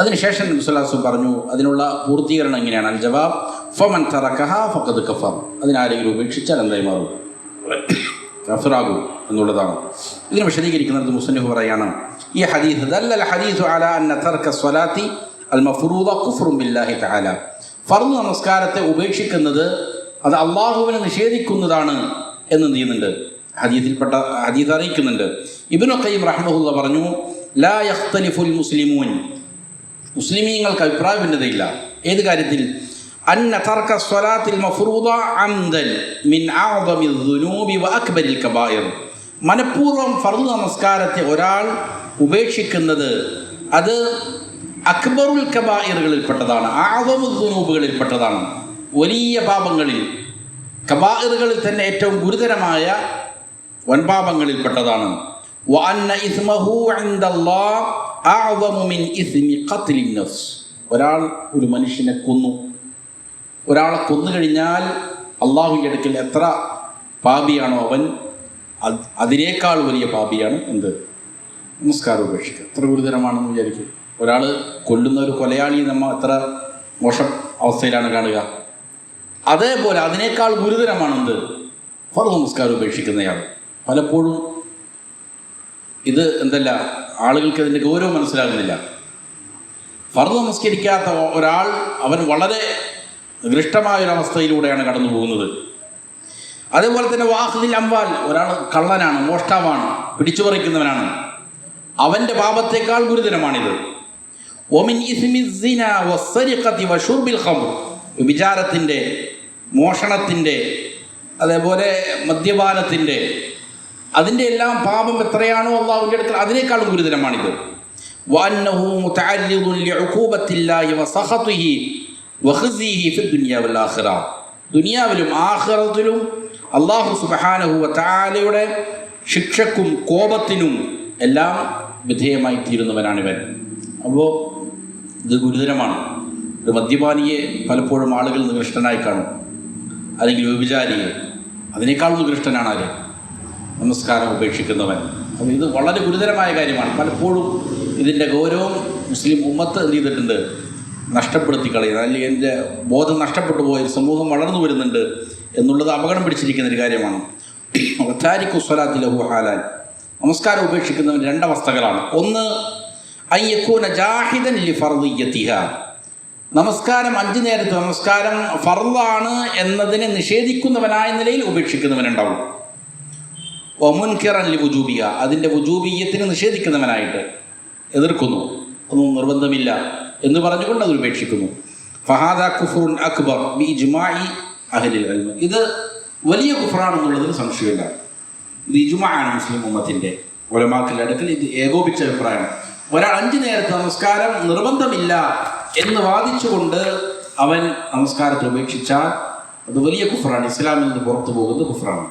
അതിനുശേഷം നബി സ്വല്ലല്ലാഹു അലൈഹി വസല്ലം പറഞ്ഞു അതിനുള്ള പൂർത്തീകരണം എങ്ങനെയാണ്? അൽ ജവാബ് ഫമൻ തറകഹ ഫഖദ് കഫർ, അതിനാരെങ്കിലും ഉപേക്ഷിച്ചാൽ എന്തായി മാറും? കഫറാകും എന്നുള്ളതാണ്. ഇതിനെ വിശദീകരിക്കുന്നത് മുസ്ലിം പറയാണ്, ഈ ഹദീസ് ദല്ലൽ ഹദീസു അലാ അന്ന തർക സ്വലാത്തി അൽ മഫ്റൂദ കുഫ്റുൻ ബില്ലാഹി തആല, ഫർദ് നമസ്കാരത്തെ ഉപേക്ഷിക്കുന്നത് അത് അള്ളാഹുവിനെ നിഷേധിക്കുന്നതാണ് എന്ന് ചെയ്യുന്നുണ്ട്, ഹദീസിൽപ്പെട്ട ഹദീസ് അറിയിക്കുന്നുണ്ട്. ഇബ്നു ഖയ്യിം റഹ്മഹുല്ലാഹ് പറഞ്ഞു, ലാ യഖ്തലിഫുൽ മുസ്ലിമൂൻ, മുസ്ലിമീങ്ങൾക്ക് അഭിപ്രായ ഭിന്നതയില്ല. ഏത് കാര്യത്തിൽ? അന്ന തർക സ്വലാത്തിൽ മഫ്റൂദ അംദൻ മിൻ അഅ്ദമിൽ ദുനൂബി വ അക്ബരിൽ കബായിർ, മനഃപൂർവ്വം ഫർദ് നമസ്കാരത്തെ ഒരാൾ ഉപേക്ഷിക്കുന്നത് അത് അക്ബറുൽ കബായിറുകളിൽപ്പെട്ടതാണ്, അഅ്ദമുൽ ദുനൂബുകളിൽപ്പെട്ടതാണ്, വലിയ പാപങ്ങളിൽ, കബായിറുകളിൽ തന്നെ ഏറ്റവും ഗുരുതരമായ വൻപാപങ്ങളിൽപ്പെട്ടതാണ്. വ അന്ന ഇസ്മഹു ഇൻദല്ലാഹ് അഅ്ദമു മിൻ ഇസ്മി ഖത്ലിൻ നഫ്സ്, ഒരാൾ ഒരു മനുഷ്യനെ കൊന്നു, ഒരാളെ കൊന്നുകഴിഞ്ഞാൽ അള്ളാഹുവിൻ്റെ അടുക്കൽ എത്ര പാപിയാണോ അവൻ, അതിനേക്കാൾ വലിയ പാപിയാണ് എന്ത്? നമസ്കാരം ഉപേക്ഷിക്കുക. എത്ര ഗുരുതരമാണെന്ന് വിചാരിക്കും. ഒരാൾ കൊല്ലുന്ന ഒരു കൊലയാളി നമ്മൾ എത്ര മോശം അവസ്ഥയിലാണ് കാണുക. അതേപോലെ അതിനേക്കാൾ ഗുരുതരമാണെന്ത്? ഫർദ് നമസ്കാരം ഉപേക്ഷിക്കുന്നയാൾ. പലപ്പോഴും ഇത് എന്തല്ല, ആളുകൾക്ക് അതിൻ്റെ ഗൗരവം മനസ്സിലാകുന്നില്ല. ഫർദ് നമസ്കരിക്കാത്ത ഒരാൾ അവൻ വളരെ നികൃഷ്ടമായൊരവസ്ഥയിലൂടെയാണ് കടന്നു പോകുന്നത്. അതേപോലെ തന്നെ വാഖിദിൽ അംവാൽ, ഒരാൾ കള്ളനാണ്, മോഷ്ടാവാണ്, പിടിച്ചുപറിക്കുന്നവനാണ്, അവൻ്റെ പാപത്തേക്കാൾ ഗുരുതരമാണിത്. ഒമിൻ ഇസ്മി സിന വസ്സരിഖതി വശുർബിൽ ഖംർ, വിചാരത്തിൻ്റെ, മോഷണത്തിൻ്റെ, അതേപോലെ മദ്യപാനത്തിൻ്റെ, അതിൻ്റെ എല്ലാം പാപം എത്രയാണോ അള്ളാഹുവിൻ്റെ അടുക്കൽ അതിനേക്കാളും ഗുരുതരമാണിത്. വഅന്നഹു മുതഅല്ലിദുൻ ലിഉഖൂബത്തില്ലാഹി വസഖതിഹി വഖ്സിഹി ഫി ദുനിയ വൽ ആഖിറ, ദുനിയാവിലും ആഖിറത്തിലും അല്ലാഹു സുബ്ഹാനഹു വ തആലയുടെ ശിക്ഷക്കും കോപത്തിനും എല്ലാം വിധേയമായി തീരുന്നവനാണിവൻ. അപ്പോൾ ഇത് ഗുരുതരമാണ്. ഒരു മദ്യപാനിയെ പലപ്പോഴും ആളുകൾ നികൃഷ്ടനായി കാണും, അല്ലെങ്കിൽ വ്യഭിചാരിയെ. അതിനേക്കാൾ നികൃഷ്ടനാണ് ആര്? നമസ്കാരം ഉപേക്ഷിക്കുന്നവൻ. അപ്പോൾ ഇത് വളരെ ഗുരുതരമായ കാര്യമാണ്. പലപ്പോഴും ഇതിൻ്റെ ഗൗരവം മുസ്ലിം ഉമ്മത്ത് എന്ത് ചെയ്തിട്ടുണ്ട്? നഷ്ടപ്പെടുത്തി കളയുന്നത്, അല്ലെങ്കിൽ എൻ്റെ ബോധം നഷ്ടപ്പെട്ടു പോയ സമൂഹം വളർന്നു വരുന്നുണ്ട് എന്നുള്ളത് അപകടം പിടിച്ചിരിക്കുന്നൊരു കാര്യമാണ്. താരിഖു സ്വലാത്തി ലഹു ഹാലാൻ, നമസ്കാരം ഉപേക്ഷിക്കുന്നവൻ രണ്ടവസ്ഥകളാണ്. ഒന്ന്, അൻ യകൂന ജാഹിദൻ ലി ഫർദിയ്യതിഹ, നമസ്കാരം 5 നേരത്തെ നമസ്കാരം ഫർദാണ് എന്നതിനെ നിഷേധിക്കുന്നവനായ നിലയിൽ ഉപേക്ഷിക്കുന്നവനുണ്ടാവും. വമുൻകിറൻ ലി വുജൂബിഹ, അതിൻ്റെ വുജൂബിയ്യത്തിനെ നിഷേധിക്കുന്നവനായിട്ട് എതിർക്കുന്നു, ഒന്നും നിർബന്ധമില്ല എന്ന് പറഞ്ഞുകൊണ്ട് അത് ഉപേക്ഷിക്കുന്നു. ഫഹാദ കുഫ്റുൻ അക്ബർ ബി ഇജ്മാഇ അഹ്ലിൽ ഇൽമ്, ഇത് വലിയ കുഫ്റാണെന്നുള്ളതിന് സംശയമില്ല. ഇത് ഇജ്മാഅാണ് മുസ്ലിം ഉമ്മത്തിൻ്റെ, ഉലമാക്കളുടെ അടുക്കൽ ഇത് ഏകോപിച്ച അഭിപ്രായമാണ്. ഒരാൾ 5 നേരത്തെ നമസ്കാരം നിർബന്ധമില്ല എന്ന് വാദിച്ചുകൊണ്ട് അവൻ നമസ്കാരത്തെ ഉപേക്ഷിച്ചാൽ അത് വലിയ കുഫ്റാണ്, ഇസ്ലാമിൽ നിന്ന് പുറത്തു പോകുന്ന കുഫ്റാണ്.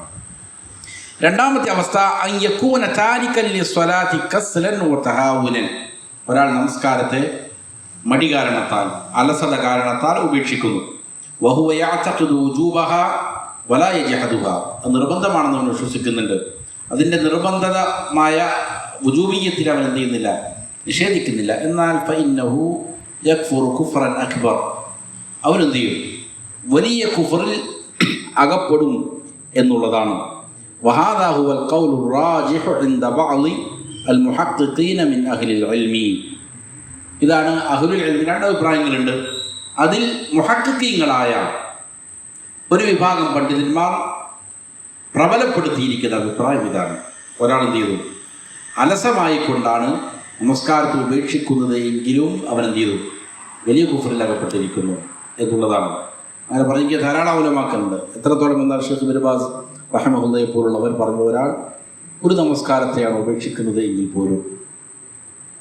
രണ്ടാമത്തെ അവസ്ഥ, അൻ യകൂന താരികൻ ലിസ്വലാത്തി കസ്ലൻ വതഹാവുനൻ, ഒരാൾ നമസ്കാരത്തെ മടി കാരണത്താൽ, അലസത കാരണത്താൽ ഉപേക്ഷിക്കുന്നു. വഹുവ യഅതഖിദു വുജൂബഹ വലാ യജ്ഹദുഹ, അത് നിർബന്ധമാണെന്ന് അവൻ വിശ്വസിക്കുന്നുണ്ട്. അതിൻ്റെ നിർബന്ധമായ വുജൂബിയ്യത്തിൽ അവൻ എന്ത് ചെയ്യുന്നില്ല? നിഷേധിക്കുന്നില്ല. എന്നാൽ ഫഇന്നഹു യക്ഫുറു കുഫ്റൻ അക്ബർ, അവനെന്ത് ചെയ്യും? വലിയ കുഫറിൽ അകപ്പെടും എന്നുള്ളതാണ്. വഹാദാ ഹുവൽ ഖൗലു റാജിഹു ഇൻദ ബഅദി അൽ മുഹഖ്ഖീന മിൻ അഹ്ലിൽ ഇൽമി, ഇതാണ് അഹ്ലുൽ ഇൽമി. 2 അഭിപ്രായങ്ങളുണ്ട്. അതിൽ മുഹഖ്ഖീങ്ങളായ ഒരു വിഭാഗം പണ്ഡിതന്മാർ പ്രബലപ്പെടുത്തിയിരിക്കുന്ന അഭിപ്രായം ഇതാണ്. ഒരാൾ എന്ത് ചെയ്തു? അലസമായിക്കൊണ്ടാണ് നമസ്കാരത്തെ ഉപേക്ഷിക്കുന്നത് എങ്കിലും അവൻ എന്ത് ചെയ്തു? വലിയ കുഫറിൽ അകപ്പെട്ടിരിക്കുന്നു എന്നുള്ളതാണ്. അങ്ങനെ പറഞ്ഞ ധാരാളം ഉലമാക്കളുണ്ട്. എത്രത്തോളം എന്നാൽ ഷെയ്ഖ് ഇബ്നു ബാസ് റഹിമഹുല്ലാഹി പോലുള്ളവർ പറഞ്ഞ ഒരാൾ ഒരു നമസ്കാരത്തെയാണ് ഉപേക്ഷിക്കുന്നത് എങ്കിൽ പോലും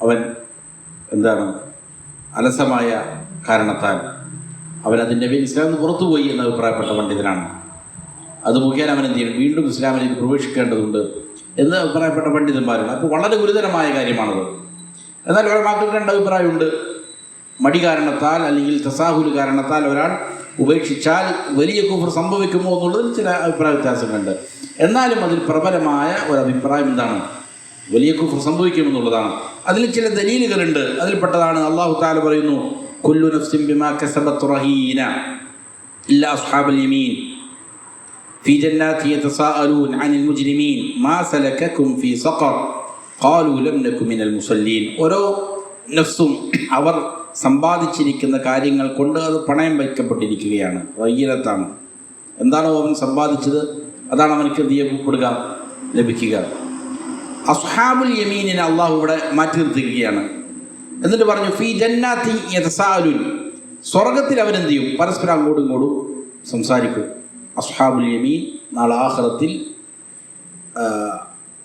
അവൻ എന്താണ്? അലസമായ കാരണത്താൽ അവനതിൻ്റെ പേരിൽ ഇസ്ലാമിൽ നിന്ന് പുറത്തുപോയി എന്ന് അഭിപ്രായപ്പെട്ട പണ്ഡിതനാണ്. അത് മുഖേന അവൻ എന്ത് ചെയ്യണം, വീണ്ടും ഇസ്ലാമിലേക്ക് പ്രവേശിക്കേണ്ടതുണ്ട് എന്ന് അഭിപ്രായപ്പെട്ട പണ്ഡിതന്മാരുണ്ട്. അപ്പോൾ വളരെ ഗുരുതരമായ കാര്യമാണത്. എന്നാൽ ഉലമാക്കൾക്ക് രണ്ട് അഭിപ്രായമുണ്ട്. മടി കാരണത്താൽ അല്ലെങ്കിൽ തസാഹുല് കാരണത്താൽ ഒരാൾ ഉപേക്ഷിച്ചാൽ വലിയ കുഫർ സംഭവിക്കുമോ എന്നുള്ളതിൽ ചില അഭിപ്രായ വ്യത്യാസങ്ങളുണ്ട്. എന്നാലും അതിൽ പ്രബലമായ ഒരഭിപ്രായം എന്താണ്, വലിയ കുഫർ സംഭവിക്കുമെന്നുള്ളതാണ്. അതിൽ ചില ദലീലുകളുണ്ട്. അതിൽപ്പെട്ടതാണ് അല്ലാഹു തആല പറയുന്നു, കുല്ലു നഫ്സിൻ ബിമാ കസബത് റഹീന ഇല്ലാ അസ്ഹാബൽ യമീൻ ഫീ ജന്നാതി യതസാഅലൂൻ അനിൽ മുജ്രിമീൻ മാ സലകകും ഫീ സഖർ ഖാലൂ ലം നകു മിനൽ മുസല്ലീൻ. ഓരോ നഫ്സും അവർ സമ്പാദിച്ചിരിക്കുന്ന കാര്യങ്ങൾ കൊണ്ട് അത് പണയം വയ്ക്കപ്പെട്ടിരിക്കുകയാണ്, റഹീനത്താണ്. എന്താണോ അവൻ സമ്പാദിച്ചത് അതാണ് അവനക്ക് എന്ത് ചെയ്യപ്പെടുക, ലഭിക്കുക. അസ്ഹാബുൽ യമീനിനെ അള്ളാഹു ഇവിടെ മാറ്റി നിർത്തിയിരിക്കുകയാണ്. എന്നിട്ട് പറഞ്ഞു ഫീ ജന്നാതി യതസാഅലൂൻ, സ്വർഗത്തിൽ അവരെന്ത് ചെയ്യും, പരസ്പരം അങ്ങോട്ടും ഇങ്ങോട്ടും സംസാരിക്കും. അസ്ഹാബുൽ യമീൻ നാളെ ആഖിറത്തിൽ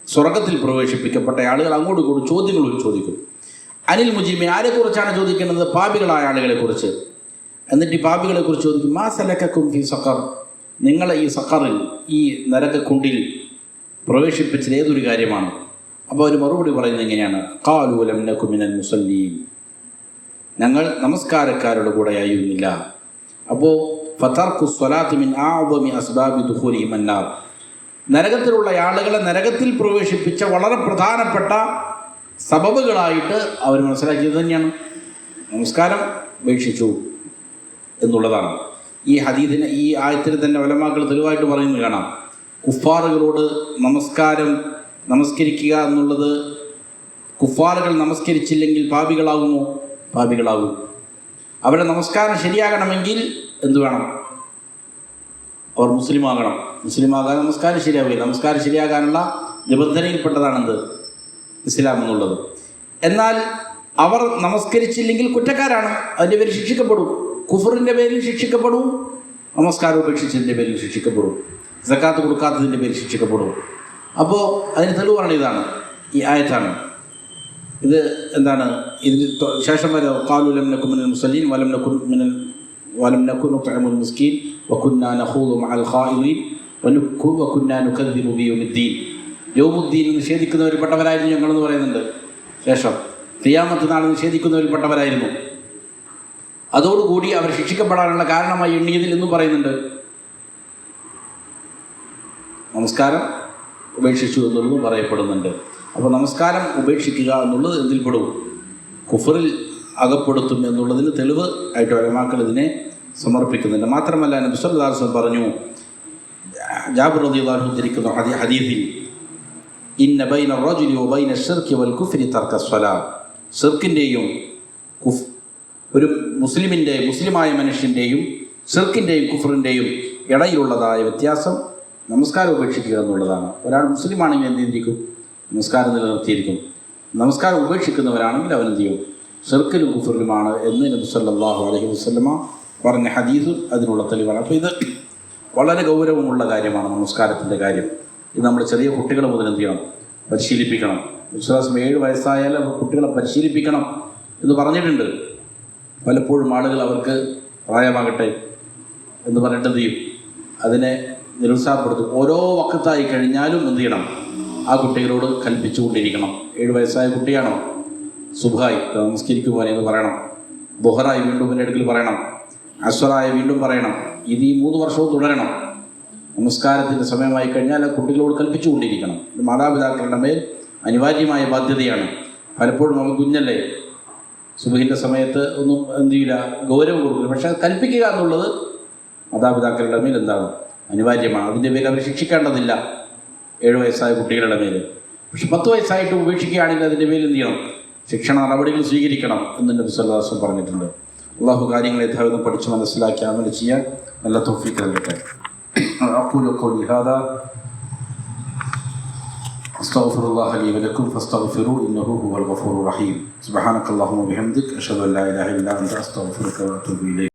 സ്വർഗത്തിൽ പ്രവേശിപ്പിക്കപ്പെട്ട ആളുകൾ അങ്ങോട്ടും ഇങ്ങോട്ടും ചോദ്യങ്ങൾ ചോദിക്കും. അനിൽ മുജ്രിമീൻ, ആരെക്കുറിച്ചാണ് ചോദിക്കുന്നത്, പാപികളായ ആളുകളെക്കുറിച്ച്. എന്നിട്ട് ഈ പാപികളെക്കുറിച്ച് ചോദിക്കും, മാ സലകകും ഫീ സഖർ, നിങ്ങളെ ഈ സഖറിൽ, ഈ നരകക്കുണ്ടിൽ പ്രവേശിപ്പിച്ചത് ഏതൊരു കാര്യമാണ്. അപ്പോൾ അവർ മറുപടി പറയുന്നത് എങ്ങനെയാണ്, ഖാലൂ ലം നകു മിനൽ മുസല്ലീൻ, ഞങ്ങൾ നമസ്കാരക്കാരുടെ കൂടെ ആയിരുന്നില്ല. അപ്പോൾ ഫതർക്കു സ്വലാത്തി മിൻ അഅ്ദമി അസ്ബാബി ദുഖൂലിഹിം അന്നാർ, നരകത്തിലുള്ള ആളുകളെ നരകത്തിൽ പ്രവേശിപ്പിച്ച വളരെ പ്രധാനപ്പെട്ട സബബുകളായിട്ട് അവർ മനസ്സിലാക്കിയത് തന്നെയാണ് നമസ്കാരം ഉപേക്ഷിച്ചു എന്നുള്ളതാണ്. ഈ ഹദീസിന്, ഈ ആയത്തിന് തന്നെ ഉലമാക്കൾ തെളിവായിട്ട് പറയുന്നത് കാണാം. കുഫാറുകളോട് നമസ്കരിക്കുക എന്നുള്ളത്, കുഫാറുകൾ നമസ്കരിച്ചില്ലെങ്കിൽ പാപികളാകുമോ, പാപികളാകും. അവരുടെ നമസ്കാരം ശരിയാകണമെങ്കിൽ എന്തു വേണം, അവർ മുസ്ലിമാകണം. മുസ്ലിമാകാൻ നമസ്കാരം ശരിയാവില്ല. നമസ്കാരം ശരിയാകാനുള്ള നിബന്ധനയിൽപ്പെട്ടതാണെന്ത്, ഇസ്ലാം എന്നുള്ളത്. എന്നാൽ അവർ നമസ്കരിച്ചില്ലെങ്കിൽ കുറ്റക്കാരാണ്, അതിൻ്റെ പേരിൽ ശിക്ഷിക്കപ്പെടും. കുഫറിൻ്റെ പേരിൽ ശിക്ഷിക്കപ്പെടും, നമസ്കാരം ഉപേക്ഷിച്ചതിൻ്റെ പേരിൽ ശിക്ഷിക്കപ്പെടും, സക്കാത്ത് കൊടുക്കാത്തതിൻ്റെ പേരിൽ ശിക്ഷിക്കപ്പെടും. അപ്പോൾ അതിന് തെളിവാണ് ഇതാണ്, ഈ ആയത്താണ്. ഇത് എന്താണ്, ഇതിന് ശേഷം വരെ ഖാലൂ ലം നകു മിനൽ മുസല്ലീൻ വലം നകു നുത്ഇമുൽ മിസ്കീൻ വകുന്നാ നഖൂദു മഅൽ ഖായിദീൻ വകുന്നാ നുകദ്ദിബു ബിയൗമിദ്ദീൻ, യൗമുദ്ദീൻ നിഷേധിക്കുന്നവരിൽപ്പെട്ടവരായിരുന്നു ഞങ്ങളെന്ന് പറയുന്നുണ്ട്. ശേഷം ഖിയാമത്ത് നാൾ നിഷേധിക്കുന്നവരിൽപ്പെട്ടവരായിരുന്നു. അതോടുകൂടി അവർ ശിക്ഷിക്കപ്പെടാനുള്ള കാരണമായി എണ്ണിയതിൽ എന്നും പറയുന്നുണ്ട് നമസ്കാരം ഉപേക്ഷിച്ചു എന്നുള്ളതും പറയപ്പെടുന്നുണ്ട്. അപ്പോൾ നമസ്കാരം ഉപേക്ഷിക്കുക എന്നുള്ളത് എന്തിൽപ്പെടും, കുഫറിൽ അകപ്പെടുത്തും എന്നുള്ളതിന് തെളിവ് ആയിട്ട് ഉലമാക്കൾ ഇതിനെ സമർപ്പിക്കുന്നുണ്ട്. മാത്രമല്ല നബി സല്ലല്ലാഹു അലൈഹി വസല്ലം പറഞ്ഞു, ജാബിർ റളിയല്ലാഹു അൻഹു ഉദ്ധരിക്കുന്ന ഹദീസിൽ, ഇന്ന ബൈന റജുലി വബൈന ശിർക്കി വൽ കുഫ്രി തർക സ്വലാ, ശിർക്കിൻ്റെയും ഒരു മുസ്ലിമായ മനുഷ്യൻ്റെയും ശിർക്കിൻ്റെയും കുഫറിൻ്റെയും ഇടയിലുള്ളതായ വ്യത്യാസം നമസ്കാരം ഉപേക്ഷിക്കുക എന്നുള്ളതാണ്. ഒരാൾ മുസ്ലിമാണെങ്കിൽ എന്ത് ചെയ്തിരിക്കും, നമസ്കാരം നിലനിർത്തിയിരിക്കും. നമസ്കാരം ഉപേക്ഷിക്കുന്നവരാണെങ്കിൽ അവനെന്ത് ചെയ്യും, ശിർക്കിലും കുഫറിലുമാണ് എന്ന് നബി സല്ലല്ലാഹു അലൈഹി വസല്ലമ പറഞ്ഞ ഹദീസും അതിനുള്ള തെളിവാണ്. അപ്പോൾ ഇത് വളരെ ഗൗരവമുള്ള കാര്യമാണ് നമസ്കാരത്തിൻ്റെ കാര്യം. ഇത് നമ്മൾ ചെറിയ കുട്ടികളെ മുതൽ എന്ത് ചെയ്യണം, പരിശീലിപ്പിക്കണം. വിശ്വാസം 7 വയസ്സായാലും കുട്ടികളെ പരിശീലിപ്പിക്കണം എന്ന് പറഞ്ഞിട്ടുണ്ട്. പലപ്പോഴും ആളുകൾ അവർക്ക് പ്രായമാകട്ടെ എന്ന് പറഞ്ഞിട്ട് എന്ത് ചെയ്യും, അതിനെ നിരുത്സാഹപ്പെടുത്തും. ഓരോ വക്കത്തായി കഴിഞ്ഞാലും എന്ത് ചെയ്യണം, ആ കുട്ടികളോട് കൽപ്പിച്ചുകൊണ്ടിരിക്കണം. 7 വയസ്സായ കുട്ടിയാണോ, സുബ്ഹായി നമസ്കരിക്കുവാൻ എന്ന് പറയണം, ബുഹറായി വീണ്ടും എൻ്റെ അടുക്കൽ പറയണം, അസ്വറായി വീണ്ടും പറയണം. ഇത് ഈ 3 വർഷവും തുടരണം. നമസ്കാരത്തിൻ്റെ സമയമായി കഴിഞ്ഞാൽ ആ കുട്ടികളോട് കൽപ്പിച്ചുകൊണ്ടിരിക്കണം. ഇത് മാതാപിതാക്കളുടെ മേൽ അനിവാര്യമായ ബാധ്യതയാണ്. പലപ്പോഴും നമുക്ക് കുഞ്ഞല്ലേ, സുബഹിൻ്റെ സമയത്ത് ഒന്നും എന്ത് ചെയ്യില്ല, ഗൗരവം കൊടുക്കില്ല. പക്ഷേ കൽപ്പിക്കുക എന്നുള്ളത് മാതാപിതാക്കളുടെ മേൽ എന്താണ്, അനിവാര്യമാണ്. അതിൻ്റെ പേരിൽ അവർ ശിക്ഷിക്കേണ്ടതില്ല 7 വയസ്സായ കുട്ടികളുടെ മേൽ. പക്ഷെ 10 വയസ്സായിട്ട് ഉപേക്ഷിക്കുകയാണെങ്കിൽ അതിൻ്റെ പേരിൽ എന്ത് ചെയ്യണം, ശിക്ഷണ നടപടികൾ സ്വീകരിക്കണം എന്ന് നബി സല്ലല്ലാഹു അലൈഹി വസല്ലം പറഞ്ഞിട്ടുണ്ട്. അള്ളാഹു കാര്യങ്ങളെ യഥാവിധം പഠിച്ച് മനസ്സിലാക്കി അമൽ ചെയ്യാൻ നല്ല തൗഫീഖ് നൽകട്ടെ. أقول قولي هذا أستغفر الله لي ولكم فاستغفروه إنه هو الغفور الرحيم. سبحانك اللهم وبحمدك أشهد أن لا إله إلا أنت أستغفرك وأتوب إليك.